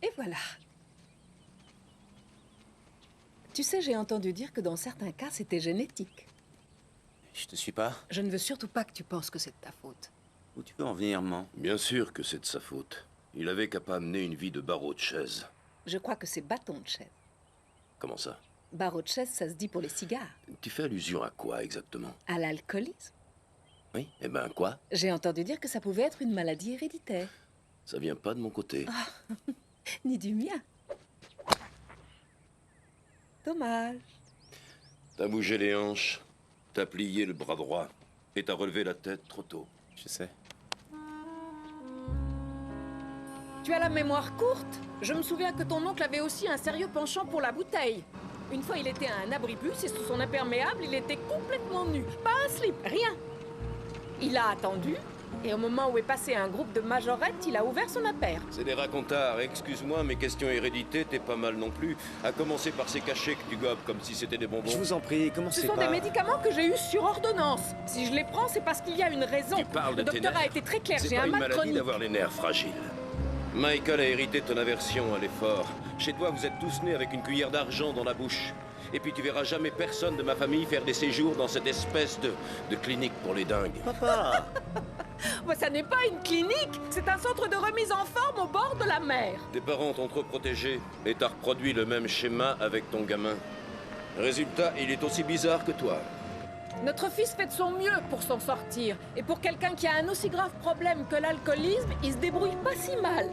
Et voilà. Tu sais, j'ai entendu dire que dans certains cas, c'était génétique. Je te suis pas. Je ne veux surtout pas que tu penses que c'est de ta faute. Où tu veux en venir, maman? Bien sûr que c'est de sa faute. Il avait qu'à pas amener une vie de barreau de chaise. Je crois que c'est bâton de chaise. Comment ça? Barreau de chaise, ça se dit pour les cigares. Tu fais allusion à quoi exactement? À l'alcoolisme. Oui, eh ben quoi? J'ai entendu dire que ça pouvait être une maladie héréditaire. Ça vient pas de mon côté. Ni du mien. Dommage. T'as bougé les hanches, t'as plié le bras droit et t'as relevé la tête trop tôt. Je sais. Tu as la mémoire courte. Je me souviens que ton oncle avait aussi un sérieux penchant pour la bouteille. Une fois, il était à un abribus et sous son imperméable, il était complètement nu. Pas un slip, rien. Il a attendu, et au moment où est passé un groupe de majorettes, il a ouvert son appert. C'est des racontards, excuse-moi, mais question hérédité, t'es pas mal non plus. À commencer par ces cachets que tu gobes comme si c'était des bonbons. Je vous en prie, commencez Ce pas... sont des médicaments que j'ai eus sur ordonnance. Si je les prends, c'est parce qu'il y a une raison. Tu parles de Le tes docteur nerfs. a été très clair, C'est j'ai pas un une mal maladie chronique. d'avoir les nerfs fragiles. Michael a hérité ton aversion à l'effort. Chez toi, vous êtes tous nés avec une cuillère d'argent dans la bouche. Et puis tu verras jamais personne de ma famille faire des séjours dans cette espèce de clinique pour les dingues. Papa! Bah, ça n'est pas une clinique, c'est un centre de remise en forme au bord de la mer. Tes parents t'ont trop protégé et t'as reproduit le même schéma avec ton gamin. Résultat, il est aussi bizarre que toi. Notre fils fait de son mieux pour s'en sortir. Et pour quelqu'un qui a un aussi grave problème que l'alcoolisme, il se débrouille pas si mal.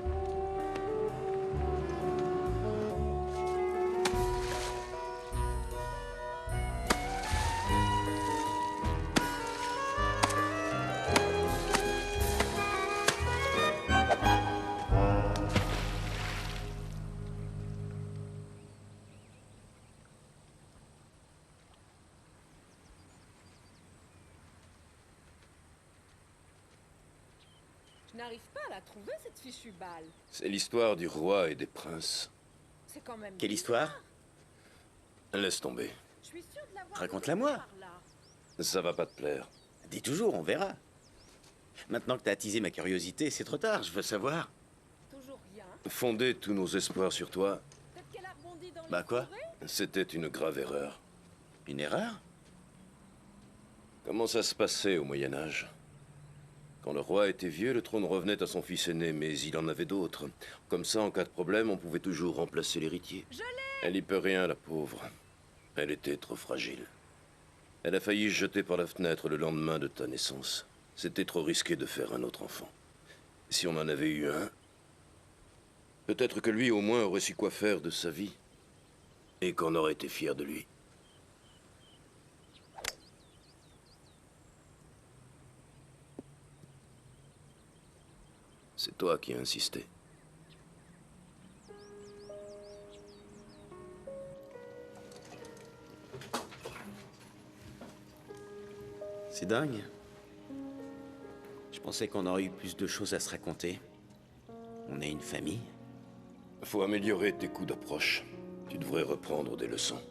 n'arrive pas à la trouver, cette fichue balle. C'est l'histoire du roi et des princes. C'est quand même... Quelle histoire? Laisse tomber. Je suis sûre de l'avoir... Raconte-la-moi. Ça va pas te plaire. Dis toujours, on verra. Maintenant que t'as attisé ma curiosité, c'est trop tard, je veux savoir. Toujours rien. Fonder tous nos espoirs sur toi, Peut-être qu'elle a rebondi dans Bah quoi? c'était une grave erreur. Une erreur? Comment ça se passait au Moyen-Âge? Quand le roi était vieux, le trône revenait à son fils aîné, mais il en avait d'autres. Comme ça, en cas de problème, on pouvait toujours remplacer l'héritier. Elle y peut rien, la pauvre. Elle était trop fragile. Elle a failli se jeter par la fenêtre le lendemain de ta naissance. C'était trop risqué de faire un autre enfant. Si on en avait eu un, peut-être que lui au moins aurait su quoi faire de sa vie. Et qu'on aurait été fier de lui. C'est toi qui as insisté. C'est dingue. Je pensais qu'on aurait eu plus de choses à se raconter. On est une famille. Faut améliorer tes coups d'approche. Tu devrais reprendre des leçons.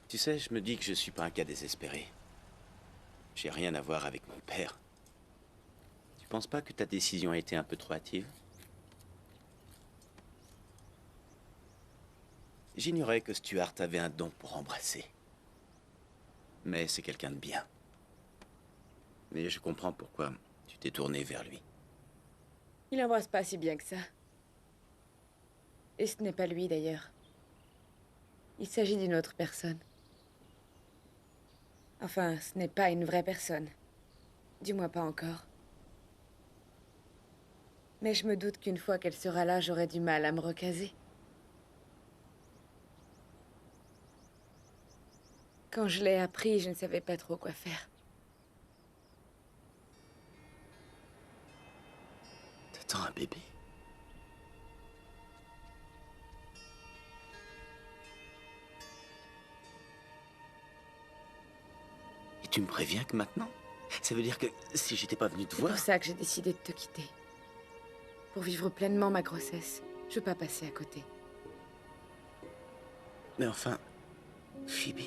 Tu sais, je me dis que je suis pas un cas désespéré. J'ai rien à voir avec mon père. Tu penses pas que ta décision a été un peu trop hâtive? J'ignorais que Stuart avait un don pour embrasser. Mais c'est quelqu'un de bien. Mais je comprends pourquoi tu t'es tourné vers lui. Il embrasse pas si bien que ça. Et ce n'est pas lui d'ailleurs. Il s'agit d'une autre personne. Enfin, ce n'est pas une vraie personne. Du moins pas encore. Mais je me doute qu'une fois qu'elle sera là, j'aurai du mal à me recaser. Quand je l'ai appris, je ne savais pas trop quoi faire. T'attends un bébé? Et tu me préviens que maintenant? Ça veut dire que si j'étais pas venu te C'est voir... pour ça que j'ai décidé de te quitter. Pour vivre pleinement ma grossesse. Je veux pas passer à côté. Mais enfin... Phoebe...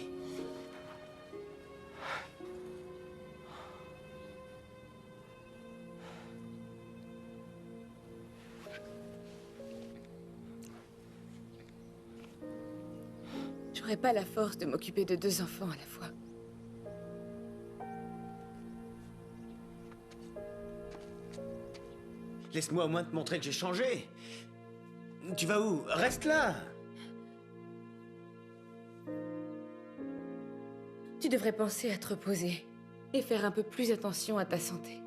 J'aurais pas la force de m'occuper de 2 enfants à la fois. Laisse-moi au moins te montrer que j'ai changé. Tu vas où? Reste là. Tu devrais penser à te reposer et faire un peu plus attention à ta santé.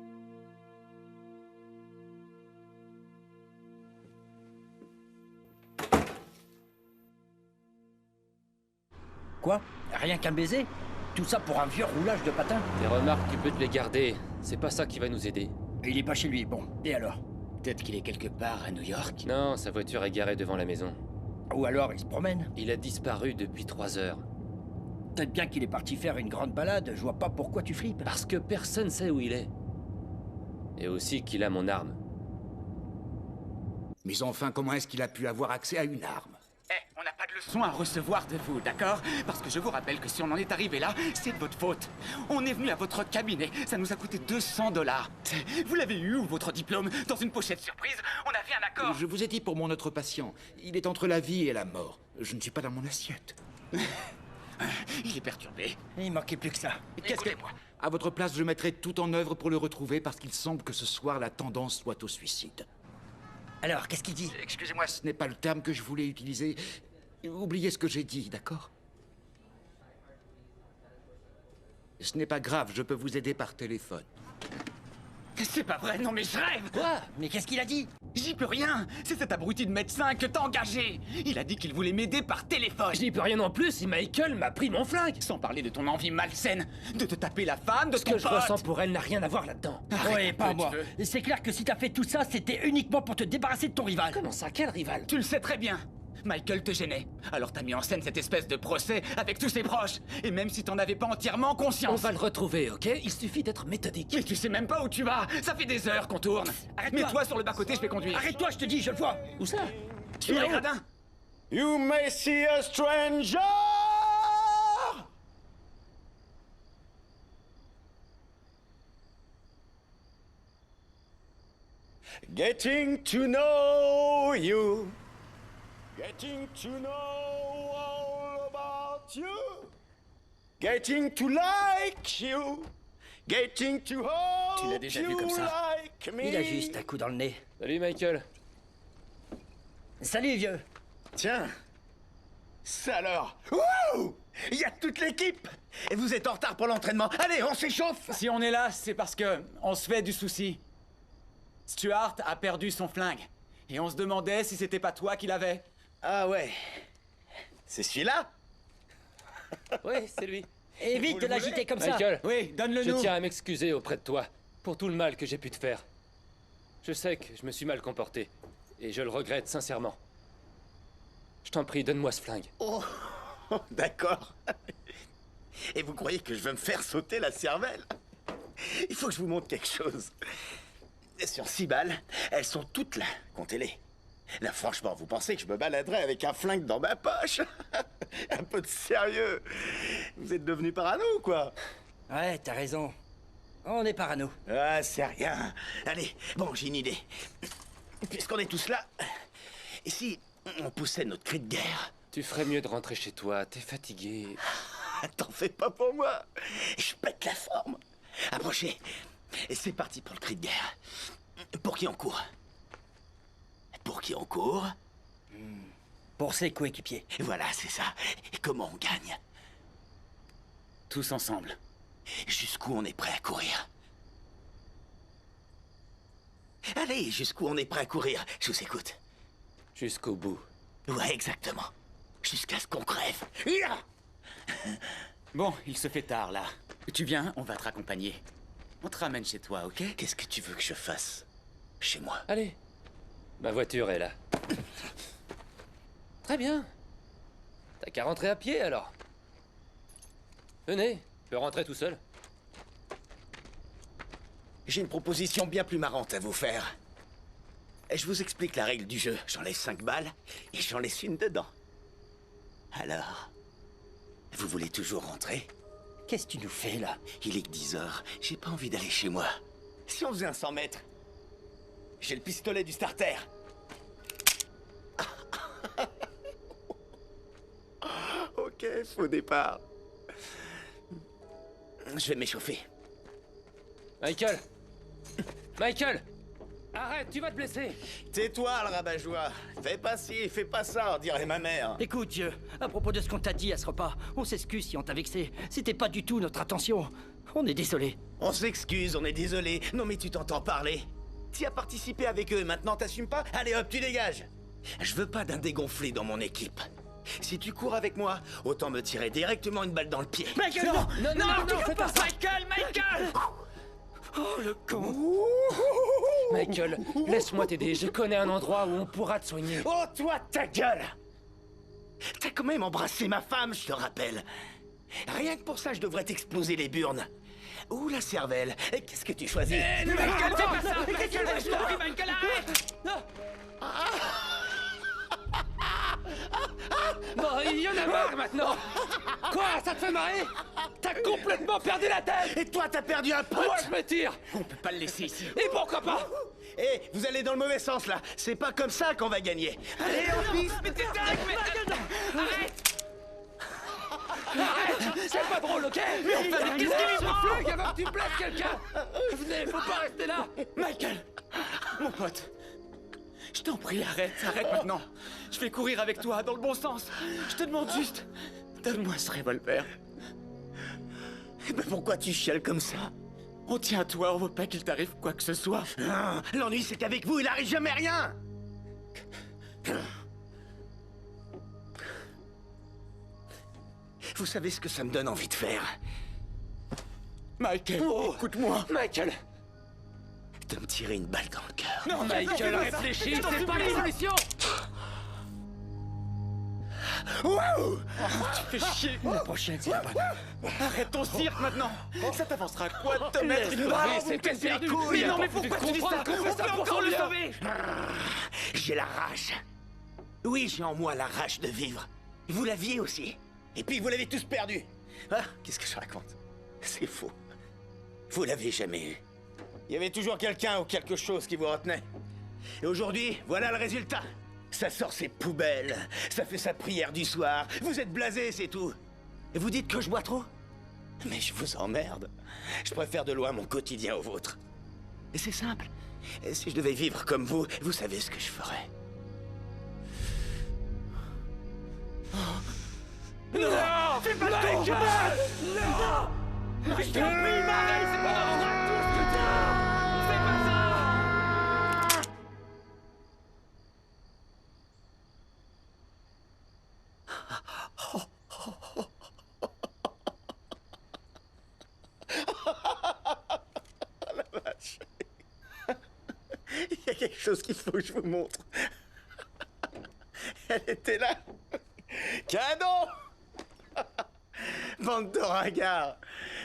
Quoi? Rien qu'un baiser? Tout ça pour un vieux roulage de patin? Tes remarques, tu peux te les garder. C'est pas ça qui va nous aider. Il est pas chez lui, bon. Et alors? Peut-être qu'il est quelque part à New York. Non, sa voiture est garée devant la maison. Ou alors il se promène? Il a disparu depuis 3 heures. Peut-être bien qu'il est parti faire une grande balade, je vois pas pourquoi tu flippes. Parce que personne sait où il est. Et aussi qu'il a mon arme. Mais enfin, comment est-ce qu'il a pu avoir accès à une arme? On n'a pas de leçon à recevoir de vous, d'accord? Parce que je vous rappelle que si on en est arrivé là, c'est de votre faute. On est venu à votre cabinet, ça nous a coûté 200 $. Vous l'avez eu, ou votre diplôme, dans une pochette surprise? On a fait un accord. Je vous ai dit pour mon autre patient, il est entre la vie et la mort. Je ne suis pas dans mon assiette. Il est perturbé. Il manquait plus que ça. Qu'est-ce que... À votre place, je mettrai tout en œuvre pour le retrouver parce qu'il semble que ce soir, la tendance soit au suicide. Alors, qu'est-ce qu'il dit? Excusez-moi, ce n'est pas le terme que je voulais utiliser. Oubliez ce que j'ai dit, d'accord? Ce n'est pas grave, je peux vous aider par téléphone. C'est pas vrai, non mais je rêve. Quoi? Mais qu'est-ce qu'il a dit? J'y peux rien. C'est cet abruti de médecin que t'as engagé. Il a dit qu'il voulait m'aider par téléphone. Je n'y peux rien non plus si Michael m'a pris mon flingue. Sans parler de ton envie malsaine de te taper la femme de Ce ton que je pote. ressens pour elle n'a rien à voir là-dedans. Ouais, pas moi. C'est clair que si t'as fait tout ça, c'était uniquement pour te débarrasser de ton rival. Comment ça? Quel rival? Tu le sais très bien. Michael te gênait. Alors t'as mis en scène cette espèce de procès avec tous ses proches. Et même si t'en avais pas entièrement On conscience. va le retrouver, ok? Il suffit d'être méthodique. Mais tu sais même pas où tu vas. Ça fait des heures qu'on tourne. Arrête-toi. Mets-toi sur le bas-côté, je vais conduire. Arrête-toi, je te dis, je le vois. Où ça? Sur les gradins. You may see a stranger. Getting to know you. Getting to know all about you. Getting to like you. Getting to hold Tu l'as déjà vu you comme ça. like me. Il a juste un coup dans le nez. Salut Michael. Salut, vieux. Tiens. Ça alors. Wouh! Il y a toute l'équipe. Et vous êtes en retard pour l'entraînement. Allez, on s'échauffe. Si on est là, c'est parce que on se fait du souci. Stuart a perdu son flingue. Et on se demandait si c'était pas toi qui l'avais. Ah ouais. C'est celui-là? Oui, c'est lui. Évite de l'agiter comme ça. Michael, Oui, donne-le je nous. tiens à m'excuser auprès de toi pour tout le mal que j'ai pu te faire. Je sais que je me suis mal comporté et je le regrette sincèrement. Je t'en prie, donne-moi ce flingue. Oh, d'accord. Et vous croyez que je vais me faire sauter la cervelle? Il faut que je vous montre quelque chose. Sur 6 balles, elles sont toutes là, comptez-les. Là, franchement, vous pensez que je me baladerais avec un flingue dans ma poche? Un peu de sérieux. Vous êtes devenu parano ou quoi? Ouais, t'as raison. On est parano. Ah, c'est rien. Allez, bon, j'ai une idée. Puisqu'on est tous là, et si on poussait notre cri de guerre? Tu ferais mieux de rentrer chez toi, t'es fatigué. T'en fais pas pour moi. Je pète la forme. Approchez. Et c'est parti pour le cri de guerre. Pour qui on court? Pour qui on court? Pour ses coéquipiers. Voilà, c'est ça. Et comment on gagne? Tous ensemble. Jusqu'où on est prêt à courir? Allez, jusqu'où on est prêt à courir? Je vous écoute. Jusqu'au bout. Ouais, exactement. Jusqu'à ce qu'on crève. Ya! Bon, il se fait tard là. Tu viens, on va te raccompagner. On te ramène chez toi, ok? Qu'est-ce que tu veux que je fasse? Chez moi. Allez, ma voiture est là. Très bien. T'as qu'à rentrer à pied alors. Venez, je peux rentrer tout seul. J'ai une proposition bien plus marrante à vous faire. Et je vous explique la règle du jeu. J'enlève 5 balles et j'en laisse une dedans. Alors, vous voulez toujours rentrer? Qu'est-ce que tu nous fais là? Il est que 10 heures. J'ai pas envie d'aller chez moi. Si on faisait un 100 mètres? J'ai le pistolet du starter. Ok, faux départ. Je vais m'échauffer. Michael! Michael! Arrête, tu vas te blesser! Tais-toi, le rabat-joie. Fais pas ci, fais pas ça, dirait ma mère. Écoute, vieux, à propos de ce qu'on t'a dit à ce repas, on s'excuse si on t'a vexé. C'était pas du tout notre intention. On est désolé. On s'excuse, on est désolé. Non mais tu t'entends parler. Tu as participé avec eux, maintenant t'assumes pas? Allez hop, tu dégages. Je veux pas d'un dégonflé dans mon équipe. Si tu cours avec moi, autant me tirer directement une balle dans le pied. Michael, non, fais pas ça! Michael! Oh, le con! Michael, laisse-moi t'aider, je connais un endroit où on pourra te soigner. Oh, toi, ta gueule! T'as quand même embrassé ma femme, je te rappelle. Rien que pour ça, je devrais t'exploser les burnes. Ou la cervelle. Et qu'est-ce que tu choisis? Michael, fais pas ça! Michael, arrête! Bon, il y en a marre maintenant. Quoi, ça te fait marrer? T'as complètement perdu la tête. Et toi, t'as perdu un pote. Moi, je me tire. On peut pas le laisser ici. Et pourquoi pas? Eh, vous allez dans le mauvais sens, là. C'est pas comme ça qu'on va gagner. Allez, en piste. Mais t'es dingue, mais... Arrête. Arrête. C'est pas drôle, ok? Mais enfin, qu'est-ce qu'il me flingue avant que tu blesses quelqu'un? Venez, faut pas rester là. Michael, mon pote, je t'en prie, arrête maintenant. Je vais courir avec toi dans le bon sens. Je te demande juste, donne-moi ce revolver. Mais pourquoi tu chiales comme ça? On tient à toi, on veut pas qu'il t'arrive quoi que ce soit. Non, l'ennui, c'est qu'avec vous, il arrive jamais rien. Vous savez ce que ça me donne envie de faire? Michael, écoute-moi. Michael. De me tirer une balle dans le cœur. Non, Michael, réfléchis, c'est pas la solution. Waouh! Tu fais chier. La prochaine, c'est la bonne. Arrête ton cirque maintenant. Ça t'avancera quoi de te mettre une balle? C'est perdu. couilles. Mais non, mais pourquoi tu dis ça? qu'on fait ça pour encore le combien? sauver. J'ai la rage. Oui, j'ai en moi la rage de vivre. Vous l'aviez aussi. Et puis vous l'avez tous perdu. Ah, qu'est-ce que je raconte? C'est faux. Vous l'avez jamais eu. Il y avait toujours quelqu'un ou quelque chose qui vous retenait. Et aujourd'hui, voilà le résultat. Ça sort ses poubelles, ça fait sa prière du soir. Vous êtes blasé, c'est tout. Et vous dites que je bois trop? Mais je vous emmerde. Je préfère de loin mon quotidien au vôtre. Et c'est simple. Et si je devais vivre comme vous savez ce que je ferais. Non! Fais pas ton mal! Non! Je t'en prie, Marie, c'est pas normal, tout ce que t'as! Fais pas ça! La vache. Il y a quelque chose qu'il faut que je vous montre. Elle était là. Cadeau! Bande de ringards.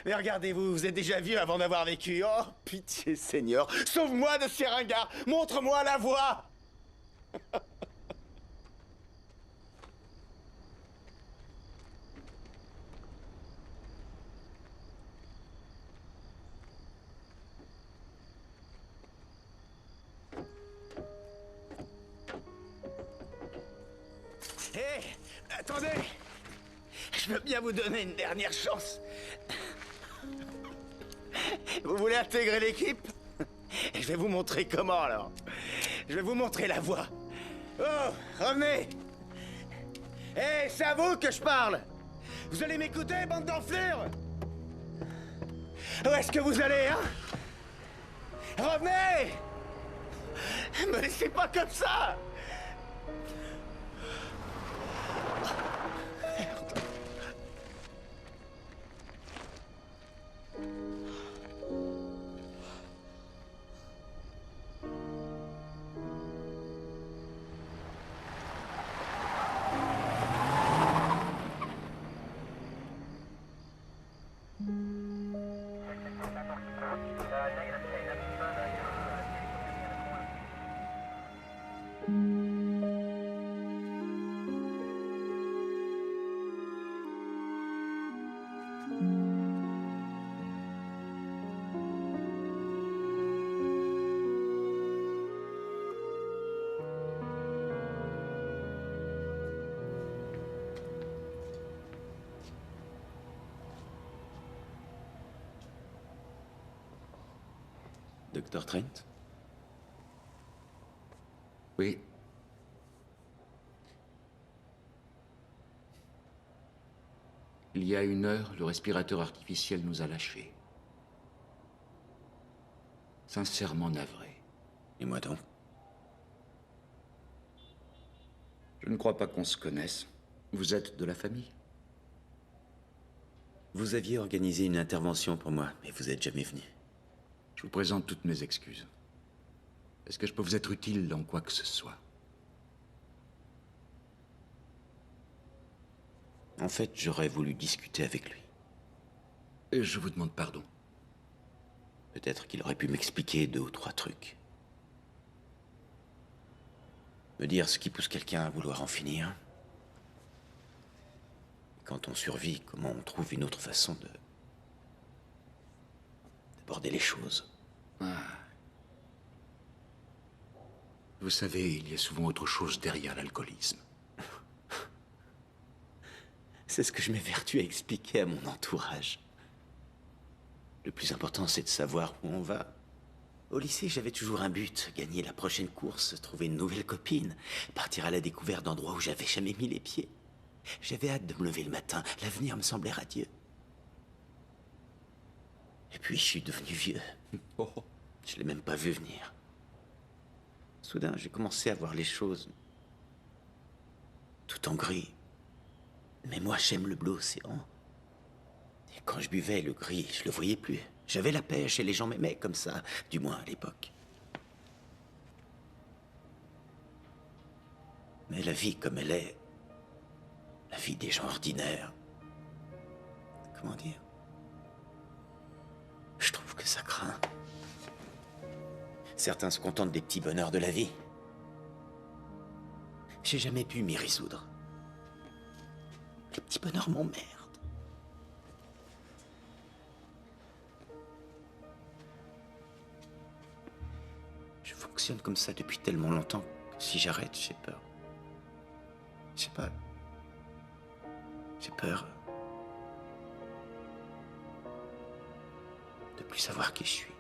Mais regardez-vous, vous êtes déjà vieux avant d'avoir vécu. Oh, pitié Seigneur, sauve-moi de ces ringards. Montre-moi la voie. Hé, attendez. Je veux bien vous donner une dernière chance. Vous voulez intégrer l'équipe? Je vais vous montrer comment, alors. Je vais vous montrer la voie. Oh, revenez. Hé, c'est à vous que je parle. Vous allez m'écouter, bande d'enflures? Où est-ce que vous allez, hein? Revenez. Me laissez pas comme ça. Dr. Trent? Oui. Il y a 1 heure, le respirateur artificiel nous a lâchés. Sincèrement navré. Et moi donc? Je ne crois pas qu'on se connaisse. Vous êtes de la famille? Vous aviez organisé une intervention pour moi, mais vous n'êtes jamais venu. Je vous présente toutes mes excuses. Est-ce que je peux vous être utile dans quoi que ce soit? En fait, j'aurais voulu discuter avec lui. Et je vous demande pardon. Peut-être qu'il aurait pu m'expliquer 2 ou 3 trucs. Me dire ce qui pousse quelqu'un à vouloir en finir. quand on survit, comment on trouve une autre façon d'aborder les choses. Vous savez, il y a souvent autre chose derrière l'alcoolisme. C'est ce que je m'évertue à expliquer à mon entourage. Le plus important, c'est de savoir où on va. Au lycée, j'avais toujours un but, gagner la prochaine course, trouver une nouvelle copine, partir à la découverte d'endroits où j'avais jamais mis les pieds. J'avais hâte de me lever le matin, l'avenir me semblait radieux. Et puis, je suis devenu vieux. Je l'ai même pas vu venir. Soudain, j'ai commencé à voir les choses tout en gris. Mais moi, j'aime le bleu océan. Et quand je buvais le gris, je le voyais plus. J'avais la pêche et les gens m'aimaient comme ça, du moins à l'époque. Mais la vie comme elle est, la vie des gens ordinaires, comment dire? Je trouve que ça craint. Certains se contentent des petits bonheurs de la vie. J'ai jamais pu m'y résoudre. Les petits bonheurs m'emmerdent. Je fonctionne comme ça depuis tellement longtemps que si j'arrête, j'ai peur. Je sais pas. J'ai peur de plus savoir qui je suis.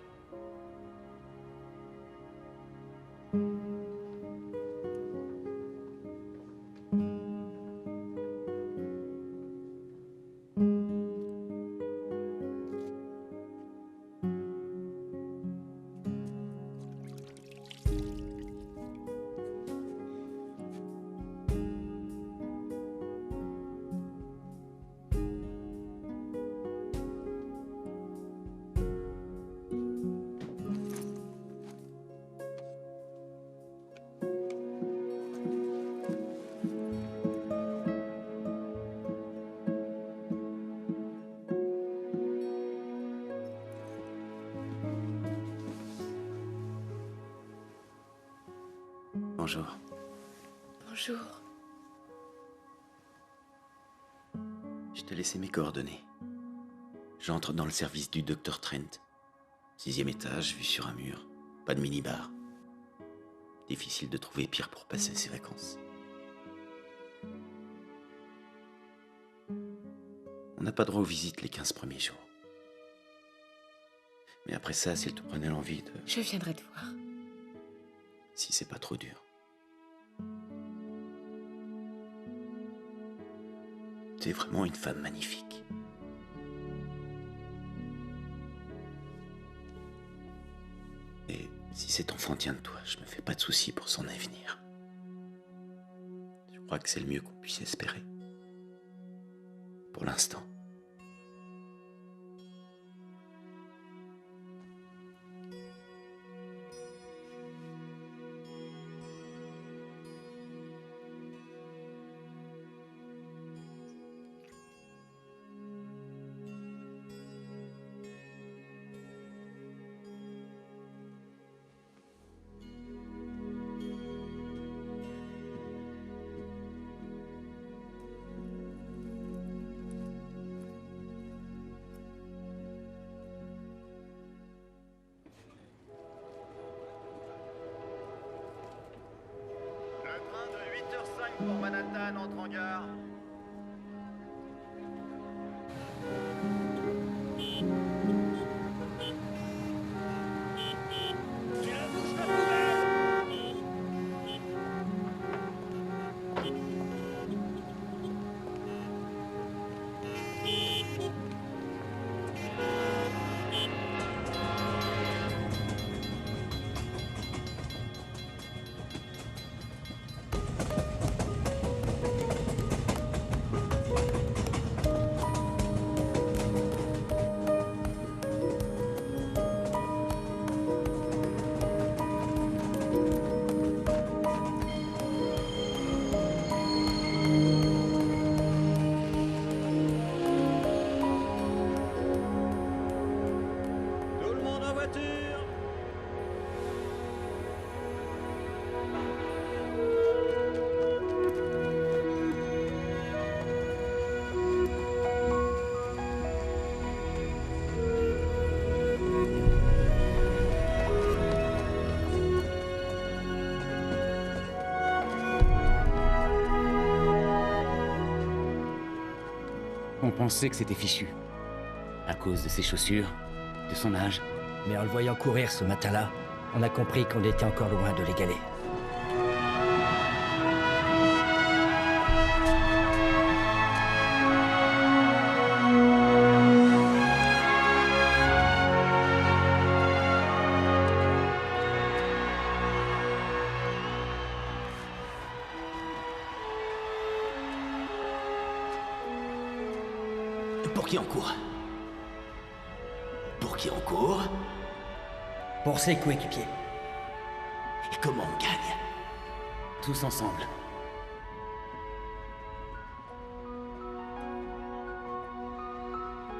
Bonjour. Bonjour. Je t'ai laissé mes coordonnées. J'entre dans le service du Dr. Trent. 6e étage, vue sur un mur. Pas de minibar. Difficile de trouver pire pour passer ses vacances. On n'a pas droit aux visites les 15 premiers jours. Mais après ça, s'il te prenait l'envie de... Je viendrai te voir. Si c'est pas trop dur. T'es vraiment une femme magnifique. Et si cet enfant tient de toi, je me fais pas de soucis pour son avenir. Je crois que c'est le mieux qu'on puisse espérer. Pour l'instant. Pour Manhattan entre en gare. pensé que c'était fichu. À cause de ses chaussures, de son âge. Mais en le voyant courir ce matin-là, on a compris qu'on était encore loin de l'égaler. Pour qui on court? Pour qui on court? Pour ses coéquipiers. Et comment on gagne? Tous ensemble.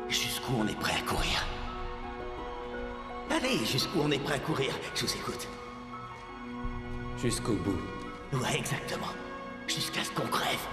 Jusqu'où on est prêt à courir? Allez, jusqu'où on est prêt à courir? Je vous écoute. Jusqu'au bout. Ouais, exactement. Jusqu'à ce qu'on crève.